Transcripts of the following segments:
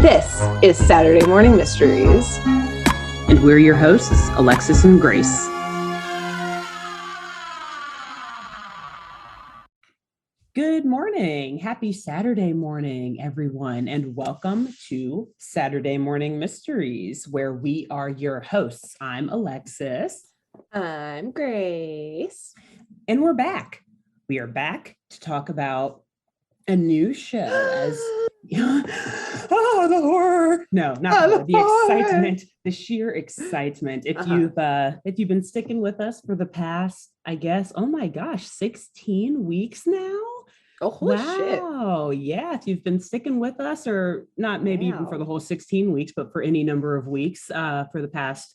This is Saturday Morning Mysteries. And we're your hosts, Alexis and Grace. Good morning. Happy Saturday morning, everyone, and welcome to Saturday Morning Mysteries, where we are your hosts. I'm Alexis. I'm Grace. And we're back. We are back to talk about a new show as the horror. No, not the horror. The excitement, the sheer excitement. If you've been sticking with us for the past, I guess, oh my gosh, 16 weeks now. Oh, holy shit. Wow. Yeah. If you've been sticking with us, or not maybe even for the whole 16 weeks, but for any number of weeks for the past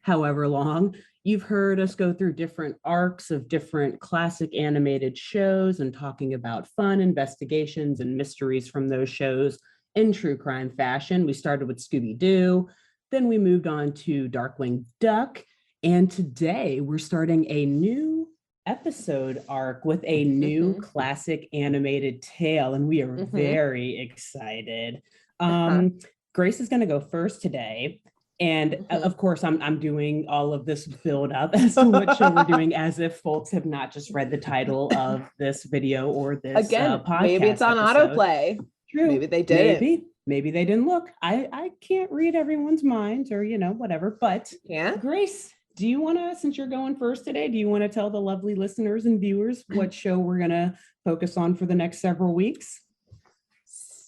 however long, you've heard us go through different arcs of different classic animated shows and talking about fun investigations and mysteries from those shows in true crime fashion. We started with Scooby-Doo, then we moved on to Darkwing Duck, and today we're starting a new episode arc with a new classic animated tale, and we are very excited. Grace is going to go first today. And of course, I'm doing all of this build up as to what show we're doing, as if folks have not just read the title of this video or this podcast. Maybe it's on autoplay. True. Maybe they did. Maybe they didn't look. I can't read everyone's minds or, whatever. But Grace, do you want to, since you're going first today, do you want to tell the lovely listeners and viewers what show we're going to focus on for the next several weeks?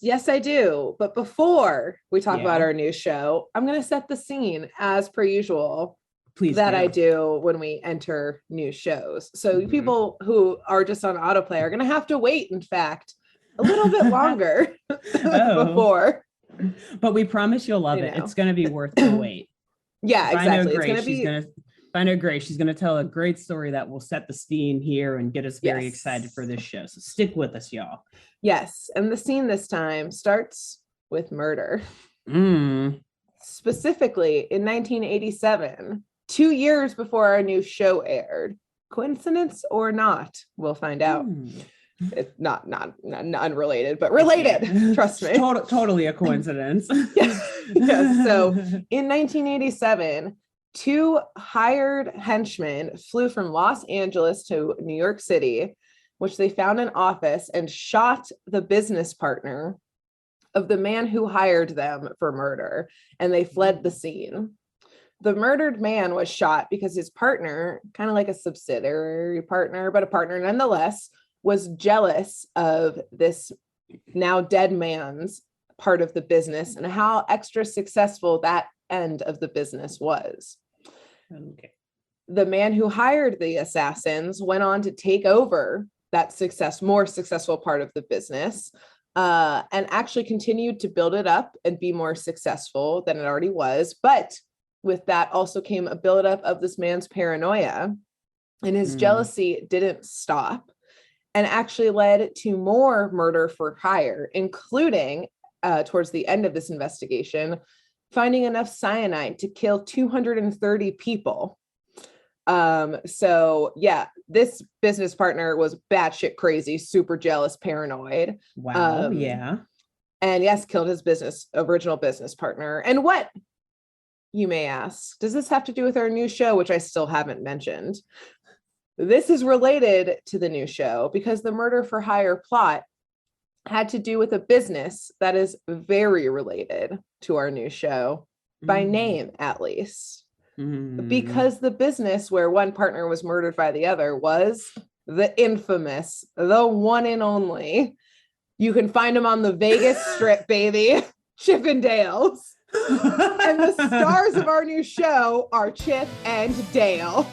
Yes, I do. But before we talk about our new show, I'm going to set the scene as per usual. Please I do when we enter new shows. So people who are just on autoplay are going to have to wait, in fact, a little bit longer before. But we promise you'll love it. It's going to be worth the wait. Yeah, exactly. I know Grace, she's going to tell a great story that will set the scene here and get us very excited for this show. So stick with us, y'all. Yes. And the scene this time starts with murder. Specifically in 1987, 2 years before our new show aired. Coincidence or not, we'll find out. It's not unrelated, but related. Trust me. Totally a coincidence. Yes. So in 1987, two hired henchmen flew from Los Angeles to New York City, which they found an office and shot the business partner of the man who hired them for murder, and they fled the scene. The murdered man was shot because his partner, kind of like a subsidiary partner, but a partner nonetheless, was jealous of this now dead man's part of the business and how extra successful that end of the business was. Okay. The man who hired the assassins went on to take over that more successful part of the business, and actually continued to build it up and be more successful than it already was. But with that also came a buildup of this man's paranoia, and his jealousy didn't stop and actually led to more murder for hire, including towards the end of this investigation, finding enough cyanide to kill 230 people. This business partner was batshit crazy, super jealous, paranoid. Wow. And yes, killed his original business partner. And what, you may ask, does this have to do with our new show, which I still haven't mentioned? This is related to the new show because the murder for hire plot had to do with a business that is very related to our new show, by name at least. Because the business where one partner was murdered by the other was the infamous, the one and only. You can find them on the Vegas Strip, baby. Chip and Dale's. And the stars of our new show are Chip and Dale.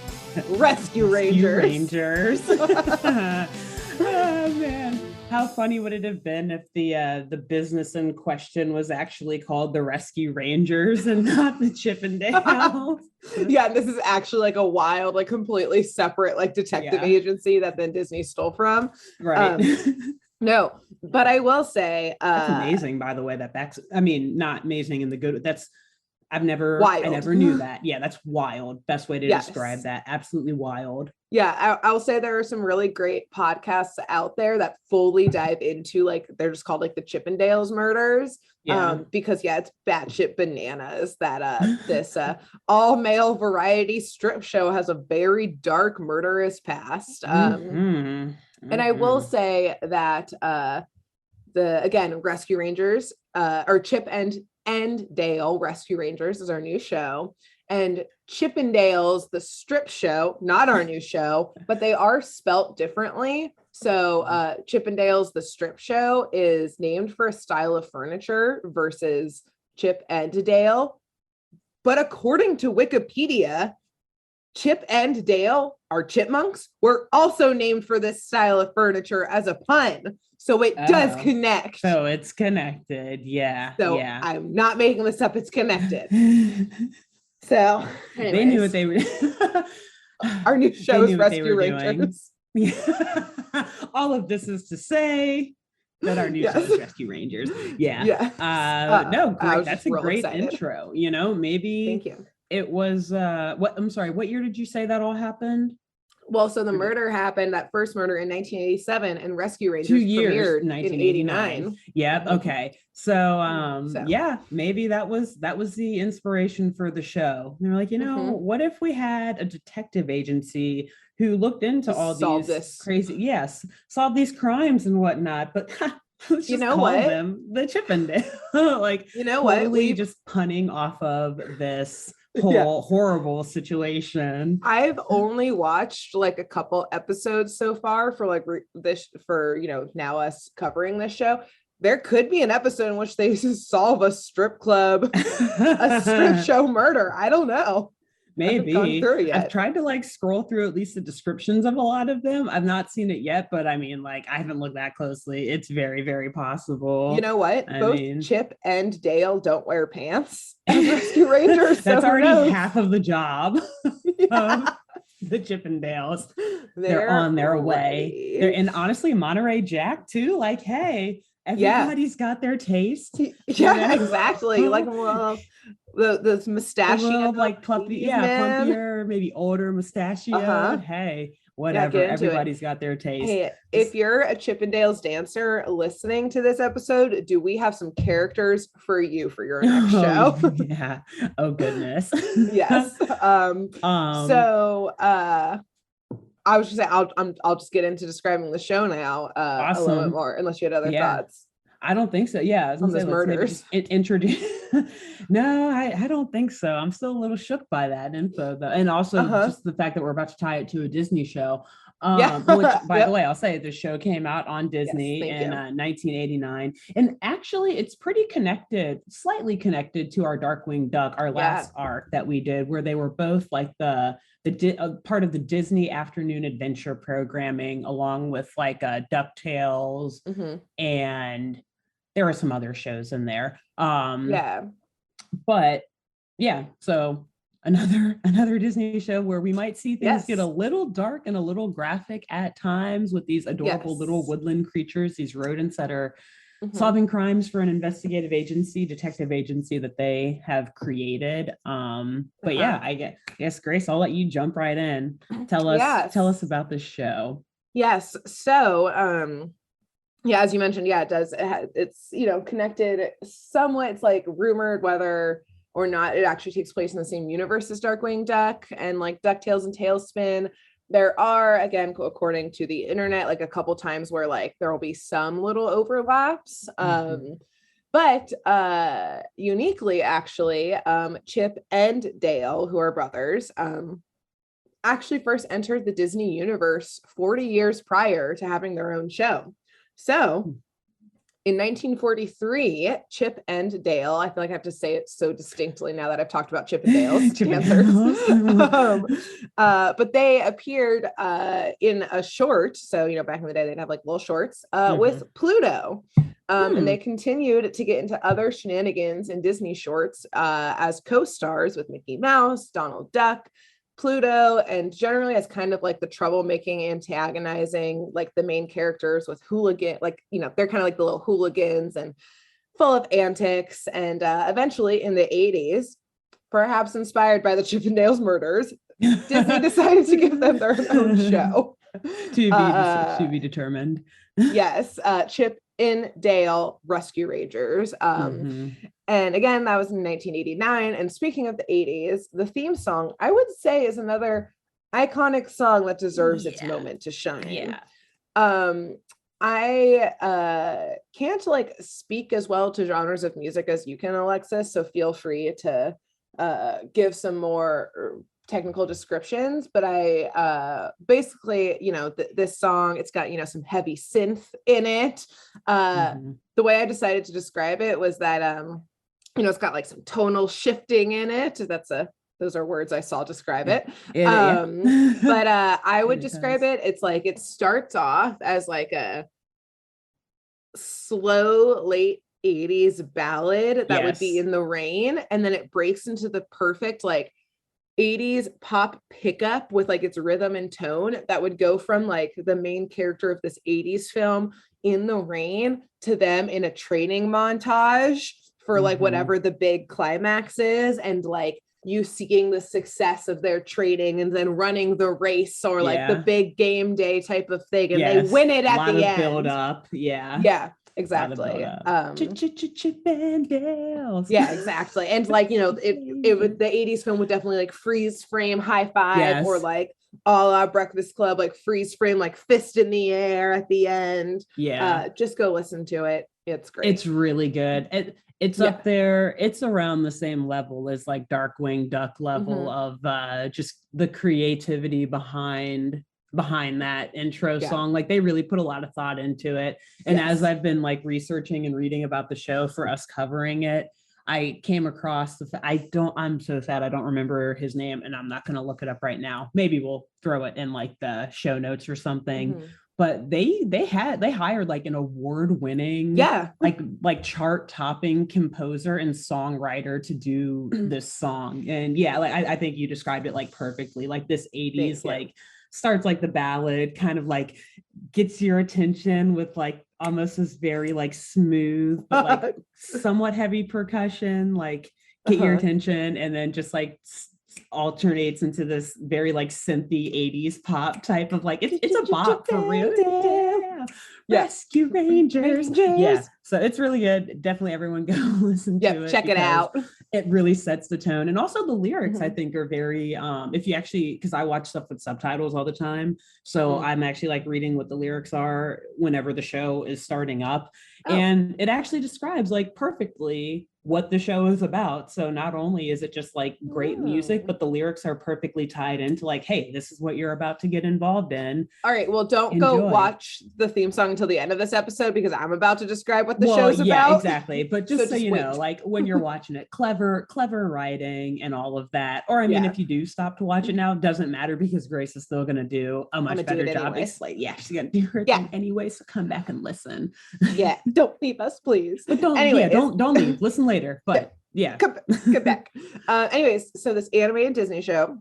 Rescue Rangers. Oh, man. How funny would it have been if the business in question was actually called the Rescue Rangers and not the Chip and Dale? Yeah, this is actually like a wild, like completely separate, like detective agency that then Disney stole from. Right. No, but I will say that's amazing, by the way, not amazing in the good. That's I Wild. never knew that. Yeah, that's wild. Best way to Yes. describe that. Absolutely wild. Yeah, I'll say there are some really great podcasts out there that fully dive into, like, they're just called like the Chippendales murders. Yeah. Because it's batshit bananas that this all male variety strip show has a very dark, murderous past. And I will say that the again Rescue Rangers, or Chip and Dale Rescue Rangers is our new show. And Chippendales, the strip show, not our new show, but they are spelt differently. So Chippendales, the strip show, is named for a style of furniture versus Chip and Dale. But according to Wikipedia, Chip and Dale, our chipmunks, were also named for this style of furniture as a pun. So it does connect. So it's connected. Yeah. So yeah. I'm not making this up. It's connected. So anyways, they knew what they were. Our new show is Rescue Rangers. Yeah. All of this is to say that our new show is Rescue Rangers. Yeah. No, great. That's a great intro. You know, maybe. Thank you. It was I'm sorry, what year did you say that all happened? Well, so the murder happened, that first murder, in 1987, and Rescue Rangers premiered in 1989. Yep. Okay. So yeah, maybe that was the inspiration for the show. They were like, what if we had a detective agency who looked into all these crazy, solve these crimes and whatnot, but let's just call them the Chippendale. Like, totally just punning off of this whole horrible situation. I've only watched like a couple episodes so far for like this, for now us covering this show. There could be an episode in which they solve a strip club, a strip show murder. I don't know. Maybe. I've tried to like scroll through at least the descriptions of a lot of them. I've not seen it yet, but I mean, like, I haven't looked that closely. It's very, very possible. You know what? Both Chip and Dale don't wear pants as Rescue Rangers. That's already half of the job of the Chippendales. They're on their way. And honestly, Monterey Jack too. Like, hey, everybody's got their taste. Yeah, exactly. Like, well, the mustachio, like plumpier, maybe older mustachio. Hey, whatever. Everybody's got their taste. Hey, if you're a Chippendales dancer listening to this episode, do we have some characters for you for your next show? Yeah. Oh goodness. Yes. So I was just saying, I'll just get into describing the show now a little bit more, unless you had other thoughts. I don't think so. Yeah, on those murders. Introduce. No, I don't think so. I'm still a little shook by that info, though, and also just the fact that we're about to tie it to a Disney show. Which, by the way, I'll say the show came out on Disney in 1989, and actually, it's pretty connected, slightly connected to our Darkwing Duck, our last arc that we did, where they were both like the part of the Disney afternoon adventure programming, along with like DuckTales, and there were some other shows in there. But yeah, so another Disney show where we might see things get a little dark and a little graphic at times with these adorable little woodland creatures, these rodents that are solving crimes for an investigative agency, detective agency that they have created. But yeah, I guess Grace, I'll let you jump right in. Tell us about this show. Yes. So as you mentioned, it does. It's connected somewhat. It's like rumored whether or not it actually takes place in the same universe as Darkwing Duck and like DuckTales and Tailspin. There are, again, according to the internet, like a couple times where like there will be some little overlaps. But uniquely, actually, Chip and Dale, who are brothers, actually first entered the Disney universe 40 years prior to having their own show. So in 1943, Chip and Dale, I feel like I have to say it so distinctly now that I've talked about Chip and Dale's dancers. But they appeared in a short. So, back in the day, they'd have like little shorts with Pluto. And they continued to get into other shenanigans in Disney shorts as co-stars with Mickey Mouse, Donald Duck, Pluto, and generally as kind of like the troublemaking, antagonizing, like the main characters with hooligan, like, they're kind of like the little hooligans and full of antics. And eventually in the 80s, perhaps inspired by the Chippendales murders, Disney decided to give them their own show. To be determined. Yes, Chip and Dale Rescue Rangers. And again, that was in 1989. And speaking of the 80s, the theme song, I would say, is another iconic song that deserves its moment to shine. Yeah. I can't like speak as well to genres of music as you can, Alexis, so feel free to give some more technical descriptions, but I basically, this song, it's got, some heavy synth in it. The way I decided to describe it was that it's got like some tonal shifting in it. Those are words I saw describe it. But I would describe it. It's like it starts off as like a slow late 80s ballad that would be in the rain, and then it breaks into the perfect like 80s pop pickup with like its rhythm and tone that would go from like the main character of this 80s film in the rain to them in a training montage for like whatever the big climax is, and like you seeing the success of their training and then running the race or like the big game day type of thing, and they win it at the end. Build up. Yeah, exactly. Chippendales. Yeah, exactly. And like, it would, the 80s film would definitely like freeze frame high five, or like a la Breakfast Club, like freeze frame, like fist in the air at the end. Just go listen to it. It's great. It's really good. It's up there. It's around the same level as like Darkwing Duck level of just the creativity behind that intro song. Like they really put a lot of thought into it. And as I've been like researching and reading about the show for us covering it, I came across I'm so sad I don't remember his name, and I'm not going to look it up right now. Maybe we'll throw it in like the show notes or something. But they hired like an award-winning, like chart-topping composer and songwriter to do this song. And I think you described it like perfectly. Like this 80s like starts like the ballad, kind of like gets your attention with like almost this very like smooth but like somewhat heavy percussion, like get your attention, and then just like alternates into this very like synthy 80s pop type of like it's a bop for real. Rescue Rangers. So it's really good. Definitely everyone go listen to it. Check it out. It really sets the tone. And also the lyrics I think are very if you actually, because I watch stuff with subtitles all the time, so I'm actually like reading what the lyrics are whenever the show is starting up, and it actually describes like perfectly what the show is about. So not only is it just like great music, but the lyrics are perfectly tied into like, hey, this is what you're about to get involved in. All right, well, don't go watch the theme song until the end of this episode, because I'm about to describe what the show's about. Yeah, exactly. But just so you know, like when you're watching it, clever writing and all of that. Or I mean, if you do stop to watch it now, it doesn't matter, because Grace is still going to do a much better job. It's like, she's going to do her thing anyway. So come back and listen. Don't leave us, please. But don't leave. Listen later. But come back. Anyways, so this animated Disney show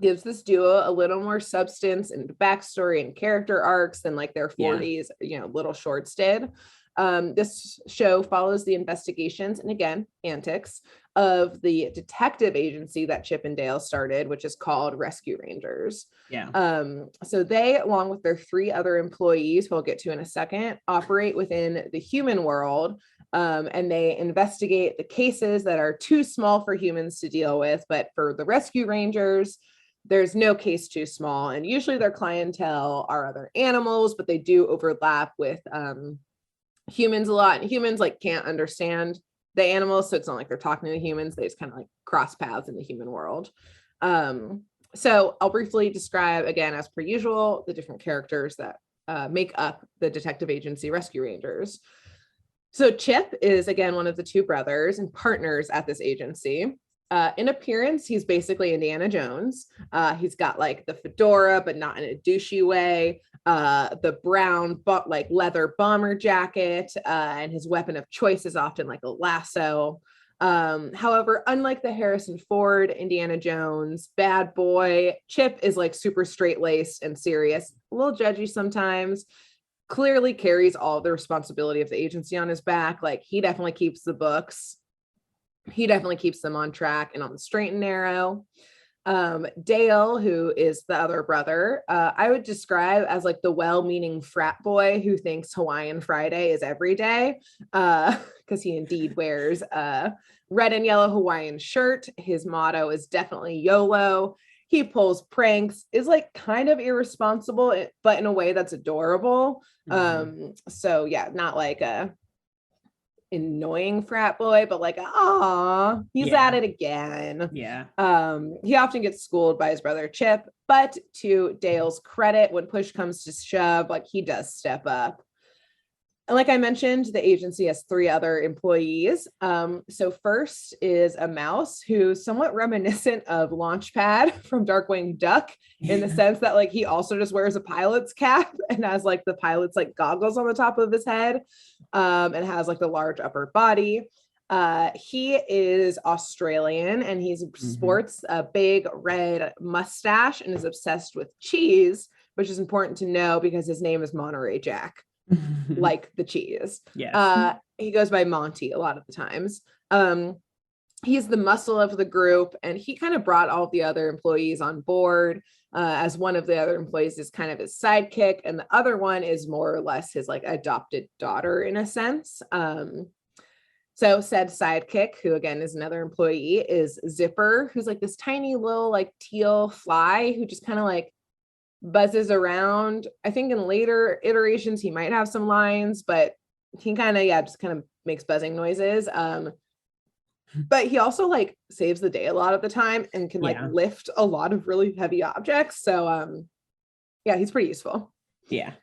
gives this duo a little more substance and backstory and character arcs than like their 40s, little shorts did. This show follows the investigations and again antics of the detective agency that Chip and Dale started, which is called Rescue Rangers. So they, along with their 3 other employees, who I'll get to in a second, operate within the human world. And they investigate the cases that are too small for humans to deal with. But for the Rescue Rangers, there's no case too small. And usually their clientele are other animals, but they do overlap with humans a lot. And humans like can't understand the animals, so it's not like they're talking to the humans. They just kind of like cross paths in the human world. So I'll briefly describe, again, as per usual, the different characters that make up the detective agency Rescue Rangers. So Chip is, again, one of the 2 brothers and partners at this agency. In appearance, he's basically Indiana Jones. He's got like the fedora, but not in a douchey way. The brown like leather bomber jacket, and his weapon of choice is often like a lasso. However, unlike the Harrison Ford Indiana Jones bad boy, Chip is like super straight-laced and serious, a little judgy sometimes. Clearly carries all the responsibility of the agency on his back. Like he definitely keeps the books. he definitely keeps them on track and on the straight and narrow. Dale, who is the other brother, I would describe as like the well-meaning frat boy who thinks Hawaiian Friday is every day, because he indeed wears a red and yellow Hawaiian shirt. His motto is definitely YOLO. He pulls pranks, is like kind of irresponsible, but in a way that's adorable. So yeah, not like a annoying frat boy, but like, ah, he's at it again. Yeah. He often gets schooled by his brother Chip, but to Dale's credit, when push comes to shove, like he does step up. And like I mentioned, the agency has 3 other employees. So first is a mouse who's somewhat reminiscent of Launchpad from Darkwing Duck, in the sense that like he also just wears a pilot's cap and has like the pilot's like goggles on the top of his head, and has like the large upper body. He is Australian and he sports a big red mustache and is obsessed with cheese, which is important to know because his name is Monterey Jack. Like the cheese. Yes. He goes by Monty a lot of the times. He's the muscle of the group, and he kind of brought all the other employees on board, as one of the other employees is kind of his sidekick, and the other one is more or less his like adopted daughter in a sense. So said sidekick, who again is another employee, is Zipper, who's like this tiny little like teal fly who just kind of like buzzes around. I think in later iterations he might have some lines, but he kind of just kind of makes buzzing noises. But he also like saves the day a lot of the time and can like lift a lot of really heavy objects. So yeah, he's pretty useful. Yeah.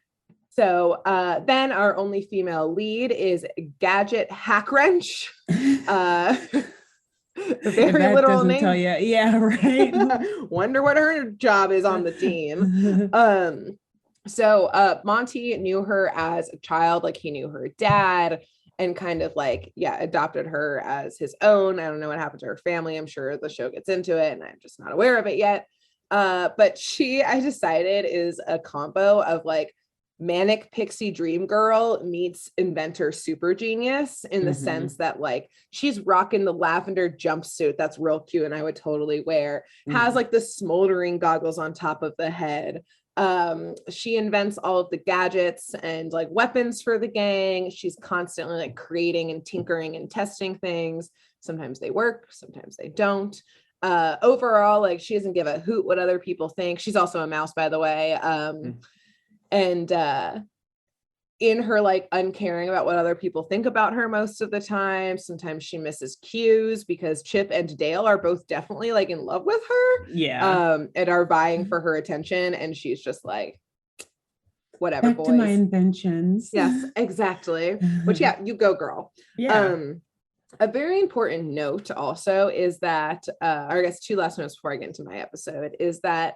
So then our only female lead is Gadget Hackwrench. Very literal name. Tell you. Yeah, right. Wonder what her job is on the team. So Monty knew her as a child, like he knew her dad, and kind of like adopted her as his own. I don't know what happened to her family. I'm sure the show gets into it and I'm just not aware of it yet. But she, I decided, is a combo of like manic pixie dream girl meets inventor super genius, in the sense that like she's rocking the lavender jumpsuit that's real cute and I would totally wear, has like the smoldering goggles on top of the head. She invents all of the gadgets and like weapons for the gang. She's constantly like creating and tinkering and testing things. Sometimes they work, sometimes they don't. Overall, like she doesn't give a hoot what other people think. She's also a mouse, by the way. And in her like uncaring about what other people think about her most of the time, sometimes she misses cues because Chip and Dale are both definitely like in love with her, and are vying for her attention, and she's just like, whatever, back boys. To my inventions. Yes, exactly. Which you go, girl. A very important note also is that, or I guess 2 last notes before I get into my episode, is that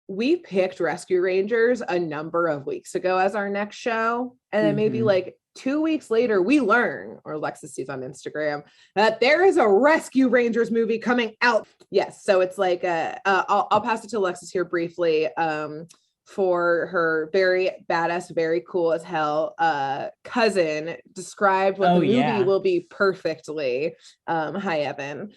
we picked Rescue Rangers a number of weeks ago as our next show. And then maybe like 2 weeks later, we learn, or Alexis sees on Instagram, that there is a Rescue Rangers movie coming out. Yes. So it's like, I'll pass it to Alexis here briefly, for her very badass, very cool as hell cousin described what the movie will be perfectly. Hi, Evan.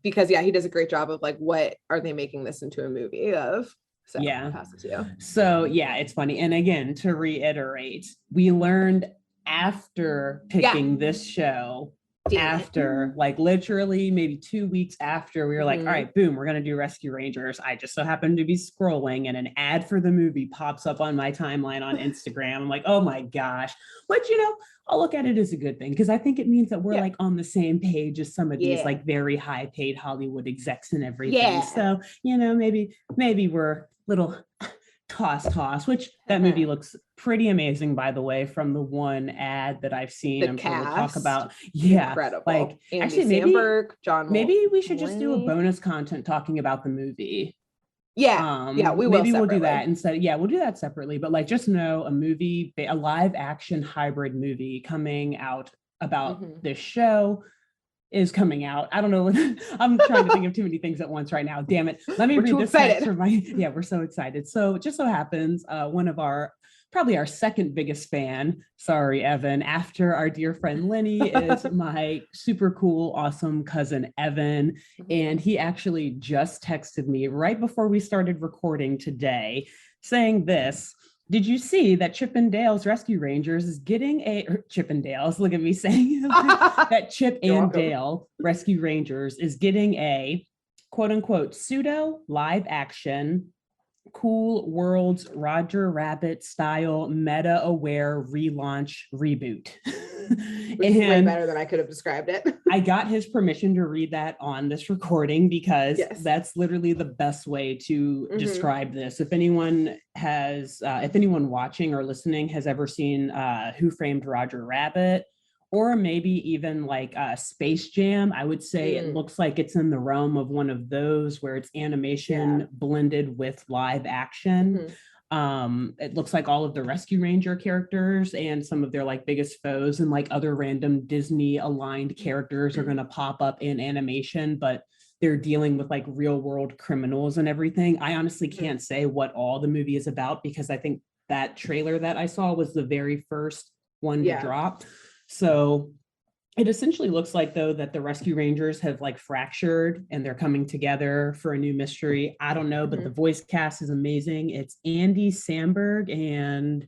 Because he does a great job of like, what are they making this into a movie of? So I'll pass it to you. So it's funny. And again, to reiterate, we learned after picking this show, after like literally maybe 2 weeks after, we were like, all right, boom, we're going to do Rescue Rangers. I just so happened to be scrolling and an ad for the movie pops up on my timeline on Instagram. I'm like, oh my gosh. But I'll look at it as a good thing, because I think it means that we're like on the same page as some of these like very high paid Hollywood execs and everything. So, maybe we're little toss, which that movie looks pretty amazing, by the way, from the one ad that I've seen. I'm sure we'll talk about. Incredible. Like Andy actually, Samberg, John. Maybe we should just do a bonus content talking about the movie. We will. Maybe we'll do that instead. We'll do that separately. But like, just know a live action hybrid movie coming out about this show is coming out. I don't know. I'm trying to think of too many things at once right now. Damn it. Let me read this text for we're so excited. So it just so happens, one of our probably our second biggest fan. Sorry, Evan. After our dear friend Lenny is my super cool, awesome cousin Evan. And he actually just texted me right before we started recording today saying this. Did you see that Chip and Dale's Rescue Rangers is getting Chip and Dale's, look at me saying that Chip and Dale Rescue Rangers is getting a quote unquote pseudo live action Cool World's Roger Rabbit style meta aware relaunch reboot. Which is way better than I could have described it. I got his permission to read that on this recording because that's literally the best way to describe this. If anyone watching or listening has ever seen Who Framed Roger Rabbit, or maybe even like Space Jam, I would say it looks like it's in the realm of one of those where it's animation blended with live action. It looks like all of the Rescue Ranger characters and some of their like biggest foes and like other random Disney aligned characters are going to pop up in animation, but they're dealing with like real world criminals and everything. I honestly can't say what all the movie is about because I think that trailer that I saw was the very first one to drop. So it essentially looks like, though, that the Rescue Rangers have like fractured and they're coming together for a new mystery. I don't know, but the voice cast is amazing. It's Andy Samberg and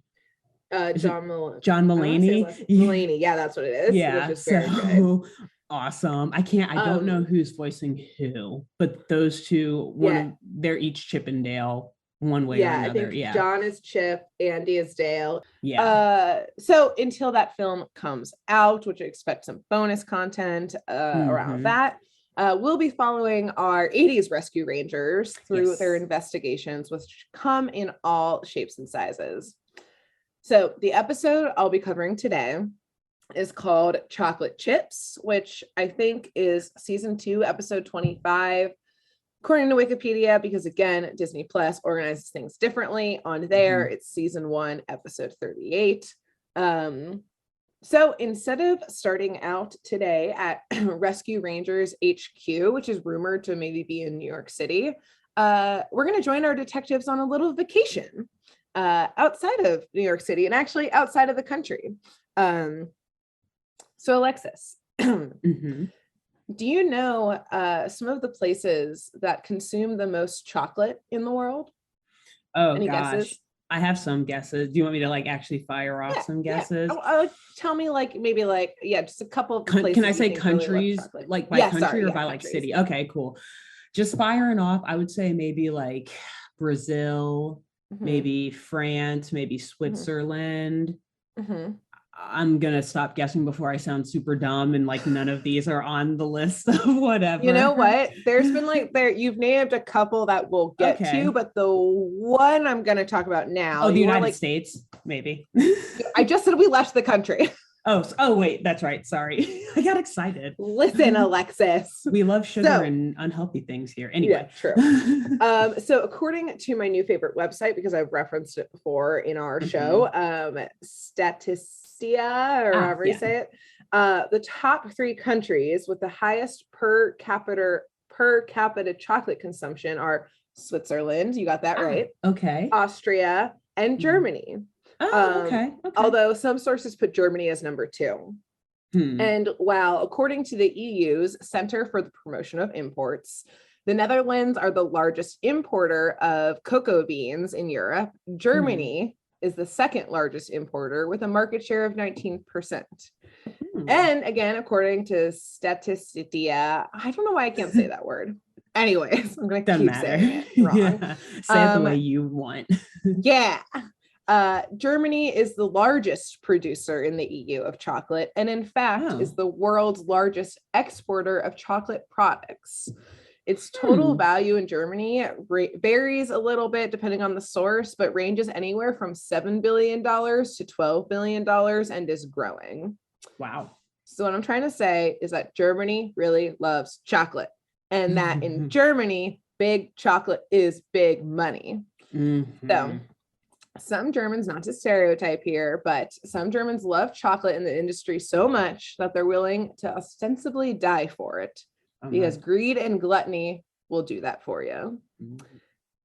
John Mulaney. Mulaney, yeah, that's what it is. Yeah, so awesome. I don't know who's voicing who, but those two, they're each Chip and Dale. One way or another. I think John is Chip, Andy is Dale. So until that film comes out, which I expect some bonus content around that, we'll be following our 80s Rescue Rangers through their investigations, which come in all shapes and sizes. So the episode I'll be covering today is called Chocolate Chips, which I think is season 2, episode 25. According to Wikipedia, because again, Disney Plus organizes things differently. On there, it's season 1, episode 38. So instead of starting out today at Rescue Rangers HQ, which is rumored to maybe be in New York City, we're going to join our detectives on a little vacation outside of New York City and actually outside of the country. So Alexis, do you know some of the places that consume the most chocolate in the world? Oh, any guesses? I have some guesses. Do you want me to like actually fire off some guesses? Tell me maybe just a couple of places. Can I say countries really like by country or by like city? Okay, cool. Just firing off. I would say maybe like Brazil, maybe France, maybe Switzerland. I'm gonna stop guessing before I sound super dumb and like none of these are on the list of whatever. You know what? There's been you've named a couple that we'll get to, but the one I'm gonna talk about now. Oh, the United States, maybe. I just said we left the country. Oh wait, that's right. Sorry. I got excited. Listen, Alexis. We love sugar and unhealthy things here. Anyway. Yeah, true. So according to my new favorite website, because I've referenced it before in our show, Statista, or however you say it, the top 3 countries with the highest per capita chocolate consumption are Switzerland. You got that right. Okay. Austria and Germany. Okay. Although some sources put Germany as number 2. And while according to the EU's Center for the Promotion of Imports, the Netherlands are the largest importer of cocoa beans in Europe, Germany is the second largest importer with a market share of 19%. And again, according to Statista, I don't know why I can't say that word. Anyways, I'm going to keep saying it wrong. Say it the way you want. Germany is the largest producer in the EU of chocolate, and in fact is the world's largest exporter of chocolate products. Its total value in Germany varies a little bit depending on the source, but ranges anywhere from $7 billion to $12 billion and is growing. Wow. So what I'm trying to say is that Germany really loves chocolate, and that in Germany, big chocolate is big money. So some Germans, not to stereotype here, but some Germans love chocolate in the industry so much that they're willing to ostensibly die for it, because greed and gluttony will do that for you.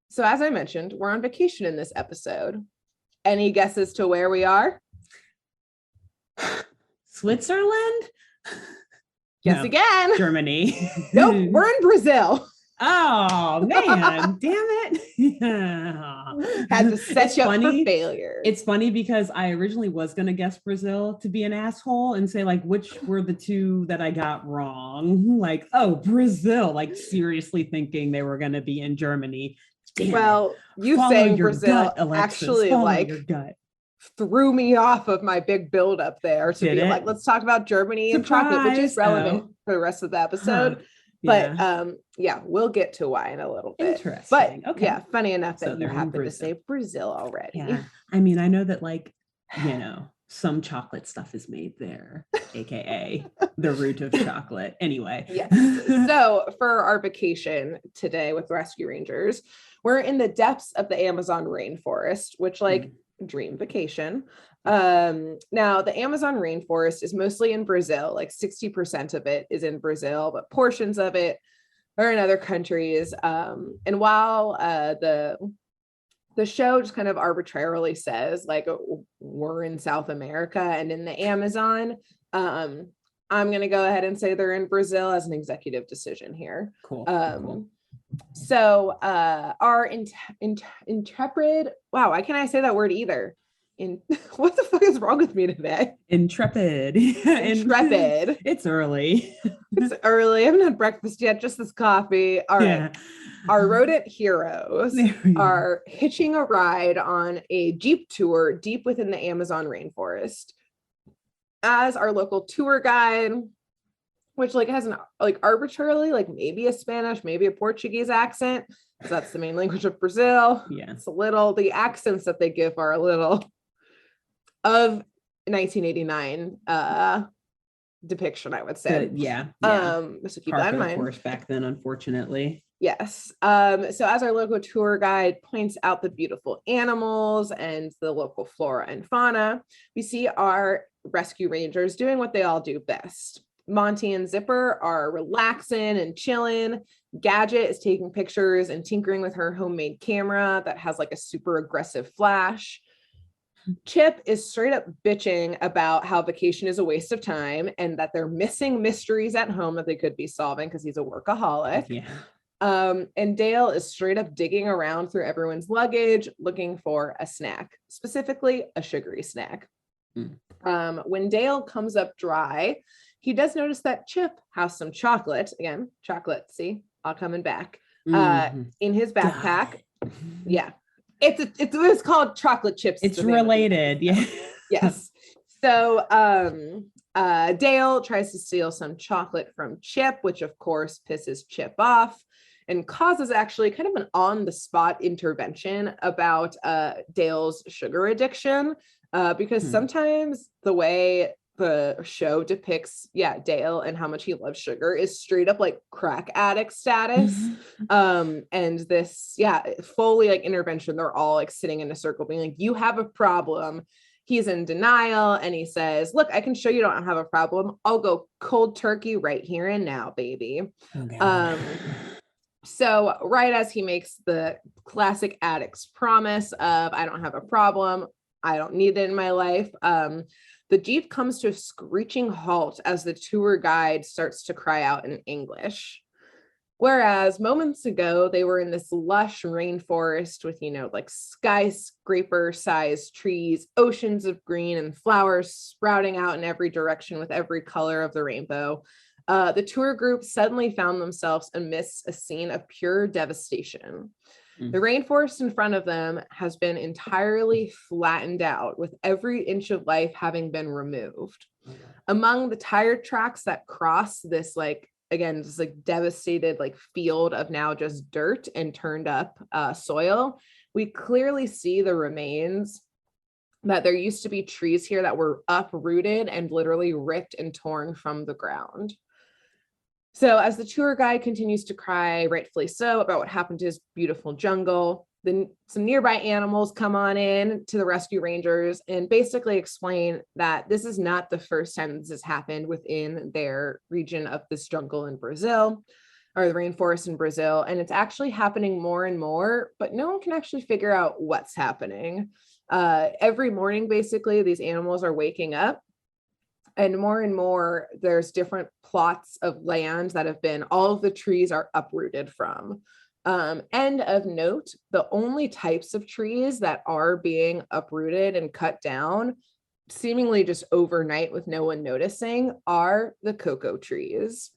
So as I mentioned, we're on vacation in this episode. Any guesses to where we are? Switzerland? Guess No. again. Germany. Nope, we're in Brazil. Oh man, damn it. Yeah. Had to set It's you up for funny. failure. It's funny because I originally was going to guess Brazil to be an asshole and say, like, which were the two that I got wrong? Like, oh, Brazil, like seriously thinking they were going to be in Germany. Damn well, it. you Follow saying your Brazil gut, Alexis. actually Follow like your gut. threw me off of my big build up there to Did be it? like, let's talk about Germany and chocolate, which is Surprise. relevant Oh. for the rest of the episode. Huh. But Yeah. yeah, we'll get to why in a little bit. Interesting. But Okay. yeah, funny enough So that you they're in happened to Brazil. say Brazil already. Yeah. I mean, I know that, like, you know, some chocolate stuff is made there, aka the root of chocolate. Anyway. Yes. So for our vacation today with Rescue Rangers, we're in the depths of the Amazon rainforest, which like dream vacation. Now the Amazon rainforest is mostly in Brazil, like 60% of it is in Brazil, but portions of it are in other countries. And while the show just kind of arbitrarily says like we're in South America and in the Amazon, I'm going to go ahead and say they're in Brazil as an executive decision here. Cool. Cool. So our intrepid, wow, why can't I say that word either? What the fuck is wrong with me today? Intrepid. Intrepid. It's early. It's early. I haven't had breakfast yet, just this coffee. All right. Yeah. Our rodent heroes are hitching a ride on a Jeep tour deep within the Amazon rainforest. As our local tour guide, which like has an like arbitrarily like maybe a Spanish, maybe a Portuguese accent, because that's the main language of Brazil. Yeah, it's a little, the accents that they give are a little of 1989 depiction, I would say. Yeah. So keep that in mind. Of course, back then, unfortunately. Yes. So as our local tour guide points out the beautiful animals and the local flora and fauna, we see our rescue rangers doing what they all do best. Monty and Zipper are relaxing and chilling. Gadget is taking pictures and tinkering with her homemade camera that has like a super aggressive flash. Chip is straight up bitching about how vacation is a waste of time and that they're missing mysteries at home that they could be solving because he's a workaholic. Yeah. And Dale is straight up digging around through everyone's luggage looking for a snack, specifically a sugary snack. When Dale comes up dry, he does notice that Chip has some chocolate, again, chocolate, see, all coming back, in his backpack. Yeah. It's called chocolate chips. It's related. Yeah. Yes. So Dale tries to steal some chocolate from Chip, which of course pisses Chip off and causes actually kind of an on-the-spot intervention about Dale's sugar addiction, because sometimes the way the show depicts, Dale and how much he loves sugar is straight up like crack addict status. And this, fully like intervention, they're all like sitting in a circle being like, you have a problem. He's in denial and he says, look, I can show you don't have a problem. I'll go cold turkey right here and now, baby. Okay. So right as he makes the classic addict's promise of, I don't have a problem, I don't need it in my life, the Jeep comes to a screeching halt as the tour guide starts to cry out in English. Whereas moments ago, they were in this lush rainforest with, like skyscraper-sized trees, oceans of green, and flowers sprouting out in every direction with every color of the rainbow. The tour group suddenly found themselves amidst a scene of pure devastation. The rainforest in front of them has been entirely flattened out, with every inch of life having been removed. Among the tire tracks that cross this, this devastated field of now just dirt and turned up soil, we clearly see the remains that there used to be trees here that were uprooted and literally ripped and torn from the ground. So as the tour guide continues to cry, rightfully so, about what happened to his beautiful jungle, then some nearby animals come on in to the rescue rangers and basically explain that this is not the first time this has happened within their region of this jungle in Brazil, or the rainforest in Brazil. And it's actually happening more and more, but no one can actually figure out what's happening. Every morning, basically, these animals are waking up, and more there's different plots of land that have been, all of the trees are uprooted from. And of note, the only types of trees that are being uprooted and cut down seemingly just overnight with no one noticing are the cocoa trees.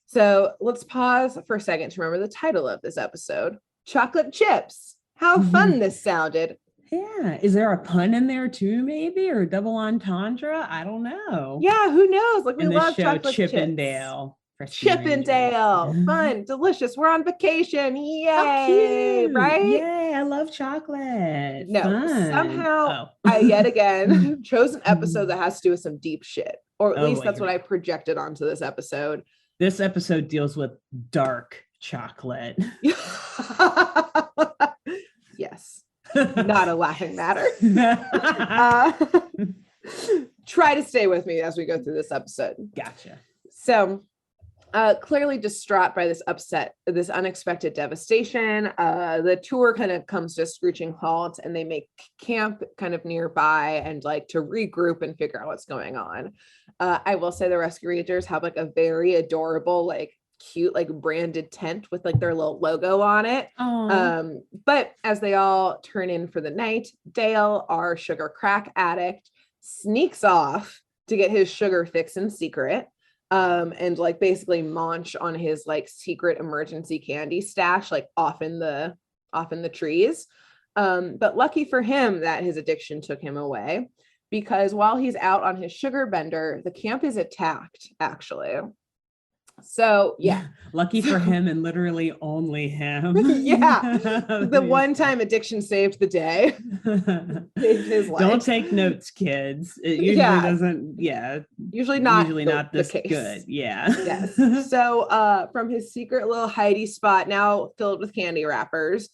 So let's pause for a second to remember the title of this episode, Chocolate Chips. How fun this sounded. Yeah. Is there a pun in there too, maybe? Or double entendre? I don't know. Yeah, who knows? Like, we love show chocolate Chippendale. Chippendale. Fun, delicious. We're on vacation. Yay. How cute. Right? Yay, I love chocolate. No, Fun. somehow I yet again chose an episode that has to do with some deep shit. Or at least that's what I projected onto this episode. This episode deals with dark chocolate. Yes. Not a laughing matter. Try to stay with me as we go through this episode. Gotcha. So, clearly distraught by this unexpected devastation, the tour kind of comes to a screeching halt, and they make camp kind of nearby and like to regroup and figure out what's going on. I will say the Rescue Rangers have like a very adorable, like cute, like branded tent with like their little logo on it. But as they all turn in for the night, Dale, our sugar crack addict, sneaks off to get his sugar fix in secret. And like basically munch on his like secret emergency candy stash, like off in the trees. But lucky for him that his addiction took him away, because while he's out on his sugar bender, the camp is attacked, actually. So yeah, lucky for him, and literally only him. Yeah, the one time addiction saved the day. Saved his life. Don't take notes, kids. It usually doesn't. Yeah, usually not this case. Good. Yeah. Yes. So from his secret little hidey spot, now filled with candy wrappers,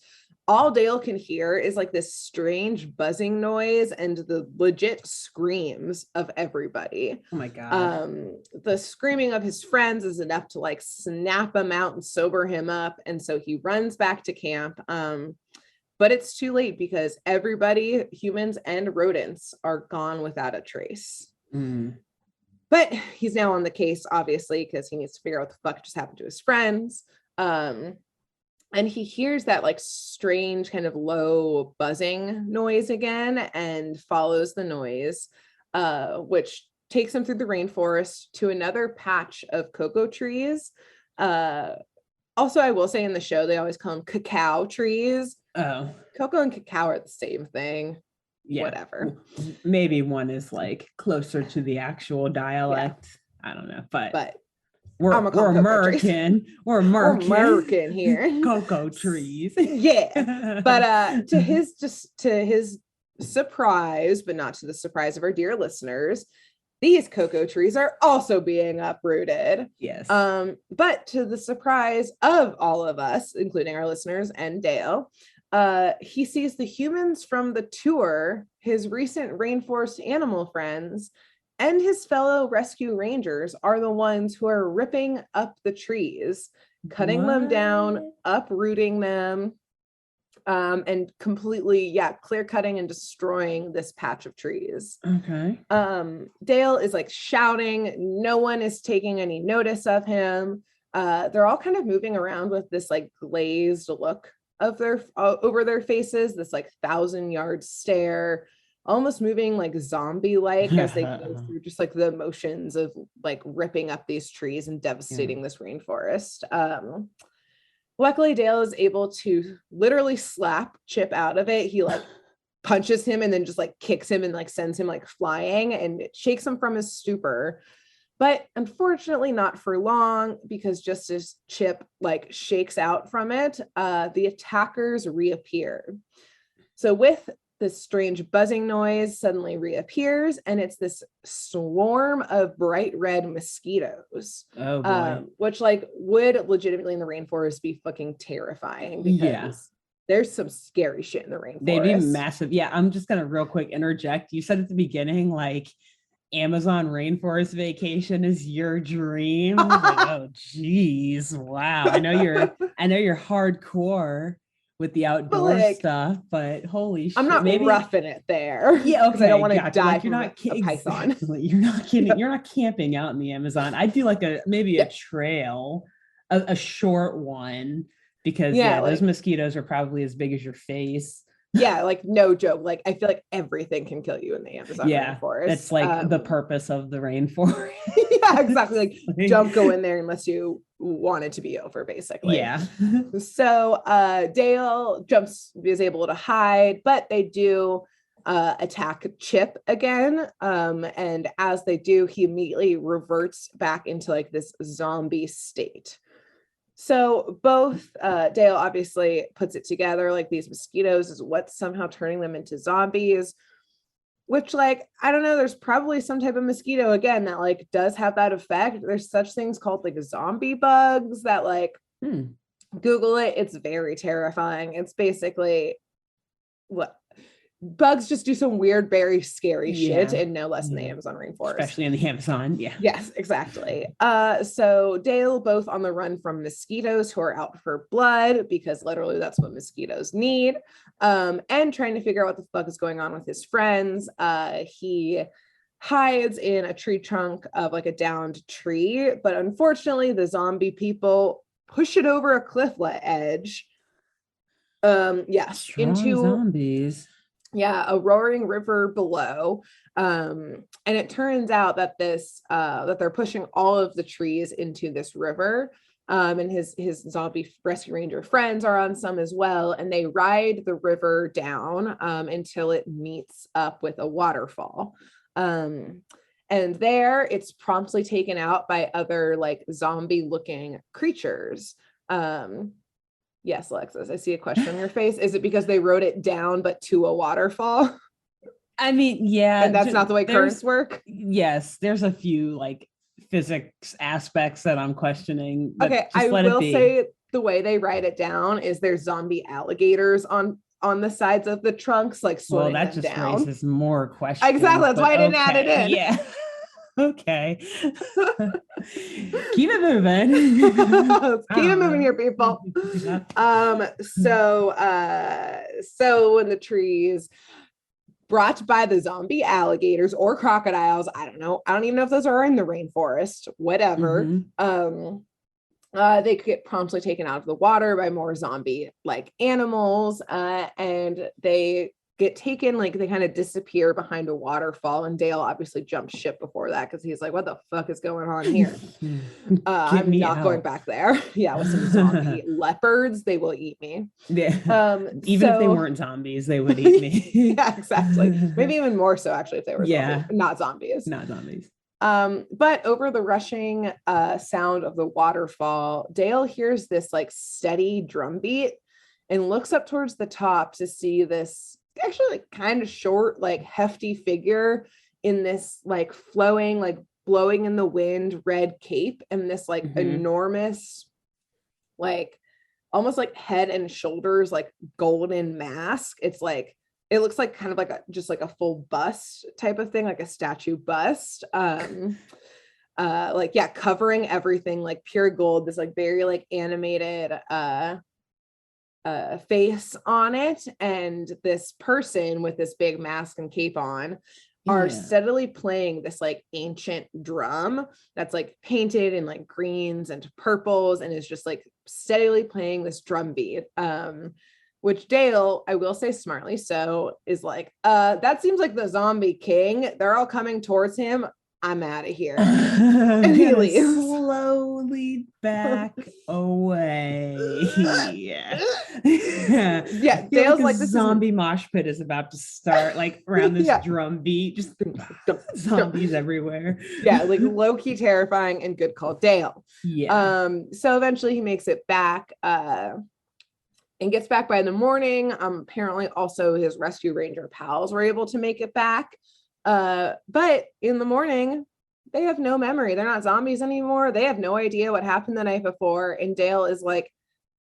all Dale can hear is like this strange buzzing noise and the legit screams of everybody. Oh my God. The screaming of his friends is enough to like snap him out and sober him up. And so he runs back to camp. But it's too late, because everybody, humans and rodents, are gone without a trace. But he's now on the case, obviously, because he needs to figure out what the fuck just happened to his friends. And he hears that like strange kind of low buzzing noise again, and follows the noise, which takes him through the rainforest to another patch of cocoa trees. Also, I will say in the show, they always call them cacao trees. Oh, cocoa and cacao are the same thing. Yeah. Whatever. Maybe one is like closer to the actual dialect. Yeah. I don't know, but we're American. We're American here. Cocoa trees. Yeah. But to his surprise, but not to the surprise of our dear listeners, these cocoa trees are also being uprooted. Yes. But to the surprise of all of us, including our listeners and Dale, he sees the humans from the tour, his recent rainforest animal friends, and his fellow rescue rangers are the ones who are ripping up the trees, cutting them down, uprooting them, and completely, clear cutting and destroying this patch of trees. Okay. Dale is like shouting. No one is taking any notice of him. They're all kind of moving around with this like glazed look of their over their faces, this like 1,000-yard stare, almost moving like zombie-like as they go through just like the motions of like ripping up these trees and devastating this rainforest. Luckily, Dale is able to literally slap Chip out of it. He like punches him and then just like kicks him and like sends him like flying, and it shakes him from his stupor. But unfortunately not for long, because just as Chip like shakes out from it, the attackers reappear. So with this strange buzzing noise suddenly reappears, and it's this swarm of bright red mosquitoes. Oh boy. Which like would legitimately in the rainforest be fucking terrifying, because there's some scary shit in the rainforest. They'd be massive. Yeah, I'm just gonna real quick interject. You said at the beginning, like, Amazon rainforest vacation is your dream. Like, oh geez, wow. I know you're hardcore, with the outdoor like, stuff, but holy shit. I'm not Maybe roughing it there. yeah, Because I don't okay, want to gotcha. die Like you're from not a python. exactly. You're not kidding. You're not camping out in the Amazon. I do like maybe a Yeah. trail, a short one, because Yeah, yeah, those like mosquitoes are probably as big as your face. yeah, like no joke. Like I feel like everything can kill you in the Amazon Yeah, that's rainforest. like the purpose of the rainforest. Yeah, exactly. Like Like, don't go in there unless you want it to be over, basically. yeah. So Dale is able to hide, but they do attack Chip again. And as they do, he immediately reverts back into like this zombie state. So both Dale obviously puts it together, like these mosquitoes is what's somehow turning them into zombies, which like, I don't know, there's probably some type of mosquito again that like does have that effect. There's such things called like zombie bugs that like Google it. It's very terrifying. It's basically what bugs just do some weird, very scary shit, and no less in the Amazon rainforest. Especially in the Amazon, yeah. Yes, exactly. So Dale, both on the run from mosquitoes who are out for blood, because literally that's what mosquitoes need, and trying to figure out what the fuck is going on with his friends. He hides in a tree trunk of like a downed tree, but unfortunately the zombie people push it over a cliff edge. Yes, Strong into zombies. Yeah, a roaring river below. And it turns out that that they're pushing all of the trees into this river. And his zombie rescue ranger friends are on some as well, and they ride the river down until it meets up with a waterfall. And there it's promptly taken out by other like zombie looking creatures. Yes, Alexis, I see a question on your face. Is it because they wrote it down but to a waterfall? I mean, yeah. And that's not the way currents work? Yes, there's a few like physics aspects that I'm questioning. Okay, I will say the way they write it down is there's zombie alligators on the sides of the trunks, like swimming them down. Well, that just raises more questions. Exactly, that's why I didn't add it in. Yeah. Okay. Keep it moving. Keep it moving here, people. So when the trees brought by the zombie alligators or crocodiles, I don't know. I don't even know if those are in the rainforest, whatever. They get promptly taken out of the water by more zombie like animals, and they get taken, like they kind of disappear behind a waterfall, and Dale obviously jumps ship before that because he's like, what the fuck is going on here? I'm not going back there. Yeah, with some zombie leopards, they will eat me. Yeah. Even if they weren't zombies, they would eat me. Yeah, exactly. Maybe even more so actually if they were not zombies. But over the rushing sound of the waterfall, Dale hears this like steady drum beat and looks up towards the top to see this actually like kind of short, like hefty figure in this like flowing, like blowing in the wind red cape, and this like enormous, like almost like head and shoulders, like golden mask. It's like, it looks like kind of like just like a full bust type of thing, like a statue bust. Like, yeah, covering everything, like pure gold, this like very like animated face on it, and this person with this big mask and cape on are steadily playing this like ancient drum that's like painted in like greens and purples, and is just like steadily playing this drum beat, which Dale, I will say smartly so, is like, that seems like the zombie king, they're all coming towards him, I'm out of here. And he leaves. Slowly back away. Yeah. Dale's like this zombie mosh pit is about to start, like around this drum beat, just zombies everywhere. Yeah, like low-key terrifying, and good call, Dale. So eventually he makes it back and gets back by the morning. Apparently also his rescue ranger pals were able to make it back. But in the morning, they have no memory. They're not zombies anymore. They have no idea what happened the night before. And Dale is like,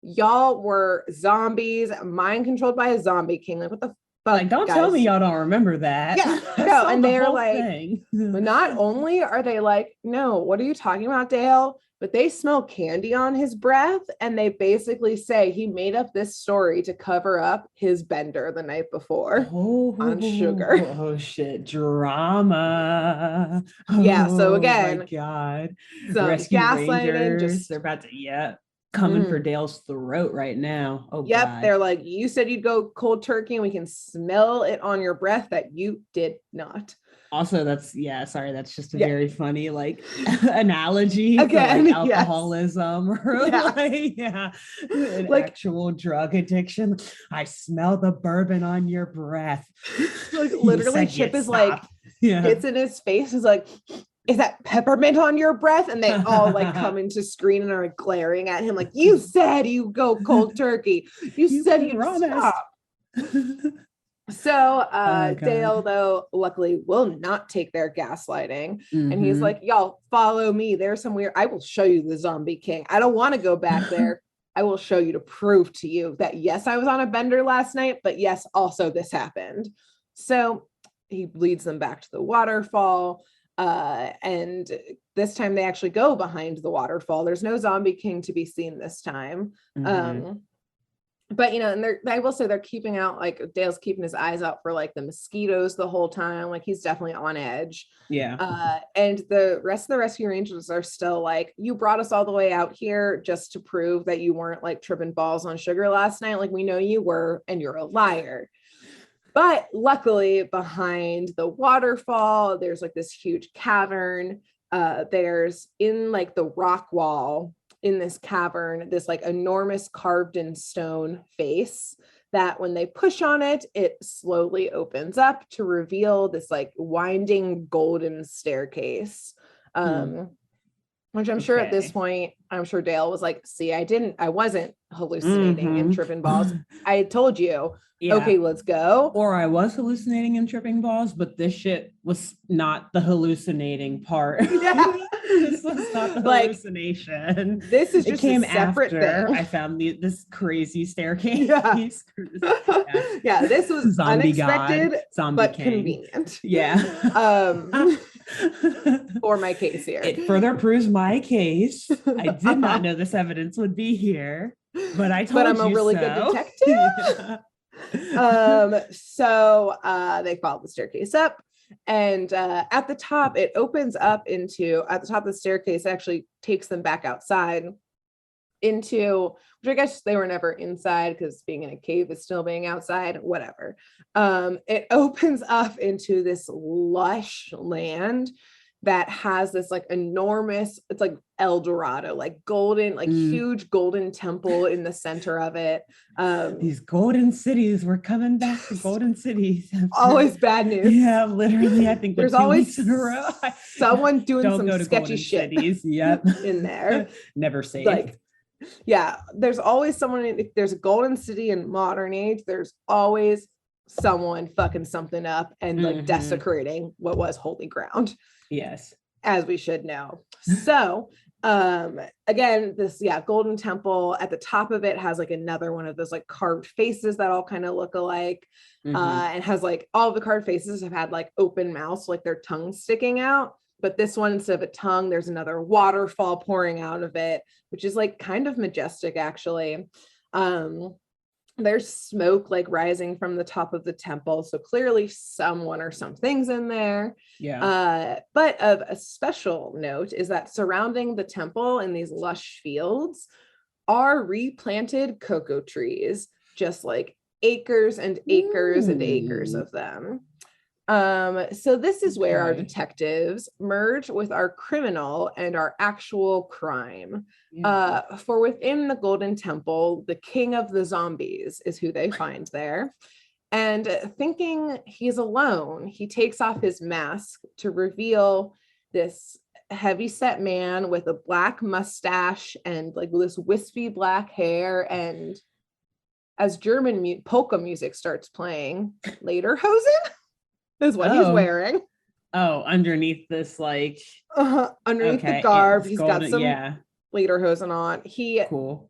y'all were zombies, mind controlled by a zombie king. Like, what the fuck? Like, don't tell me y'all don't remember that. Yeah, no. And they're like, not only are they like, no, what are you talking about, Dale? but they smell candy on his breath. And they basically say he made up this story to cover up his bender the night before on sugar. Oh shit, drama. Yeah. So Oh my again, God. some Rescue gaslighting, Rangers. They're just about to, coming for Dale's throat right now. Oh yep. God. They're like, you said you'd go cold turkey and we can smell it on your breath that you did not. Also, that's just a very funny like analogy Again, for like alcoholism or an like actual drug addiction. I smell the bourbon on your breath. Like literally Chip is like gets in his face, is like, is that peppermint on your breath? And they all like come into screen and are like, glaring at him like, you said you go cold turkey. You said you'd stop. So Dale, though, luckily will not take their gaslighting. And he's like, y'all follow me. There's some weird, I will show you the zombie king. I don't want to go back there. I will show you to prove to you that yes, I was on a bender last night, but yes, also this happened. So he leads them back to the waterfall. And this time they actually go behind the waterfall. There's no zombie king to be seen this time. But and I will say they're keeping out, like Dale's keeping his eyes out for like the mosquitoes the whole time. Like he's definitely on edge. Yeah. And the rest of the rescue rangers are still like, you brought us all the way out here just to prove that you weren't like tripping balls on sugar last night. Like we know you were, and you're a liar. But luckily behind the waterfall, there's like this huge cavern. There's in like the rock wall in this cavern, this like enormous carved in stone face that when they push on it, it slowly opens up to reveal this like winding golden staircase. Which I'm sure at this point, I'm sure Dale was like, see, I wasn't hallucinating and tripping balls. I told you, okay, let's go. Or I was hallucinating and tripping balls, but this shit was not the hallucinating part. This was not the hallucination. This is just it came a separate after thing. I found this crazy staircase. This was zombie unexpected, god, zombie but king. convenient. For my case here. It further proves my case. I did not know this evidence would be here, but I told you so. But I'm a really good detective. So they follow the staircase up, and at the top it opens up into, at the top of the staircase, it actually takes them back outside into, which I guess they were never inside because being in a cave is still being outside, whatever. It opens up into this lush land that has this like enormous, it's like El Dorado, like golden, like huge golden temple in the center of it. These golden cities, we're coming back to golden cities. Always bad news. Yeah, literally. I think there's always in a row. Someone doing some sketchy shit in there. Never safe. Like, yeah, there's always someone, if there's a golden city in modern age, there's always someone fucking something up and like desecrating what was holy ground. Yes, as we should know. So again, this golden temple, at the top of it has like another one of those like carved faces that all kind of look alike, and has like, all the carved faces have had like open mouths, like their tongues sticking out, but this one, instead of a tongue, there's another waterfall pouring out of it, which is like kind of majestic actually. There's smoke like rising from the top of the temple, so clearly someone or something's in there. But of a special note is that surrounding the temple in these lush fields are replanted cocoa trees, just like acres and acres and acres of them. So this is where our detectives merge with our criminal and our actual crime. For within the Golden Temple, the king of the zombies is who they find there. And thinking he's alone, he takes off his mask to reveal this heavyset man with a black mustache and like this wispy black hair. And as German polka music starts playing, lederhosen is what he's wearing. Oh, underneath this, like underneath the garb, he's golden, got some lederhosen on.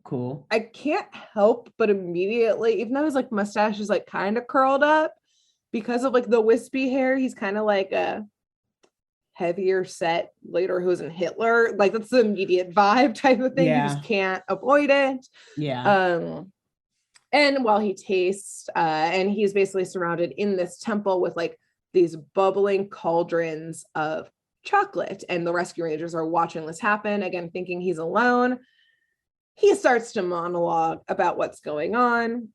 Cool. I can't help but immediately, even though his like mustache is like kind of curled up, because of like the wispy hair, he's kind of like heavier set Lederhosen Hitler. Like that's the immediate vibe type of thing. Yeah. You just can't avoid it. Yeah. And while he tastes, and he's basically surrounded in this temple with like these bubbling cauldrons of chocolate, and the rescue rangers are watching this happen, again, thinking he's alone. He starts to monologue about what's going on.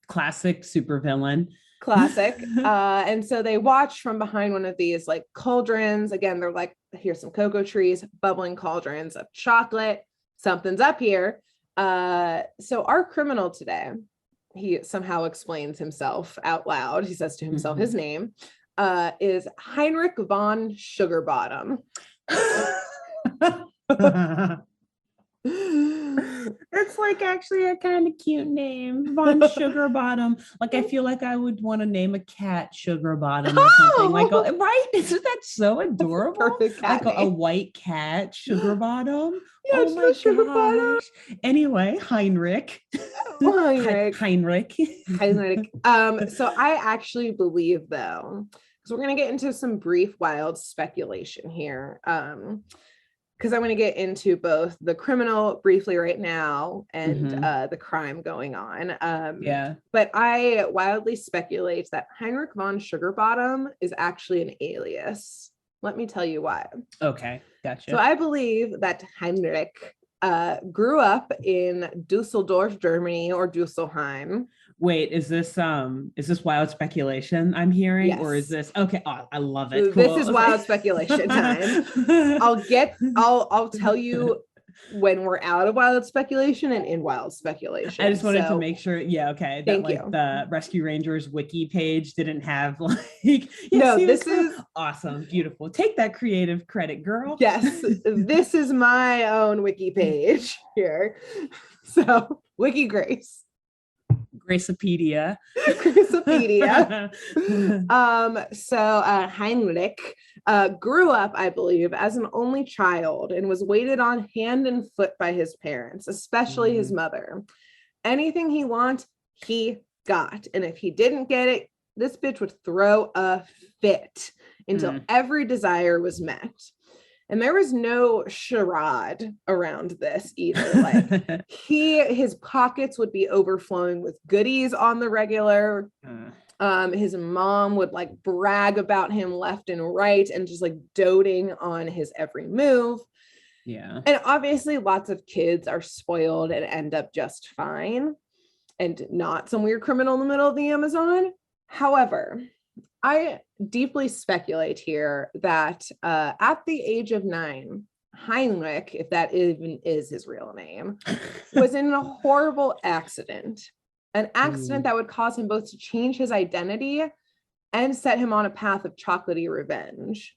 Classic supervillain. Classic. And so they watch from behind one of these like cauldrons. Again, they're like, here's some cocoa trees, bubbling cauldrons of chocolate. Something's up here. So our criminal today, he somehow explains himself out loud. He says to himself, his name is Heinrich von Sugarbottom. It's like actually a kind of cute name, Von Sugarbottom. Like I feel like I would want to name a cat Sugarbottom or something. Like, right? Isn't that so adorable? Perfect cat like a white cat Sugarbottom. Yeah, oh my Sugarbottom. gosh. Anyway, Heinrich. Heinrich. So I actually believe though, because we're going to get into some brief wild speculation here. Because I want to get into both the criminal briefly right now and the crime going on. But I wildly speculate that Heinrich von Sugarbottom is actually an alias. Let me tell you why. Okay, gotcha. So I believe that Heinrich grew up in Dusseldorf, Germany, or Dusselheim. Wait, is this wild speculation I'm hearing? Yes. Or is this okay? Oh, I love it. Cool. This is wild speculation time. I'll tell you when we're out of wild speculation and in wild speculation. I just wanted to make sure. Yeah, okay. Thank you. The Rescue Rangers wiki page didn't have like no, this is awesome, beautiful. Take that creative credit, girl. Yes, this is my own wiki page here. So Wiki Grace. Gracepedia. So Heinrich grew up, I believe, as an only child and was waited on hand and foot by his parents, especially his mother. Anything he wanted, he got. And if he didn't get it, this bitch would throw a fit until every desire was met. And there was no charade around this either. Like his pockets would be overflowing with goodies on the regular. His mom would like brag about him left and right and just like doting on his every move. Yeah. And obviously lots of kids are spoiled and end up just fine and not some weird criminal in the middle of the Amazon. However, I deeply speculate here that at the age of 9, Heinrich, if that even is his real name, was in a horrible accident, an accident that would cause him both to change his identity and set him on a path of chocolatey revenge.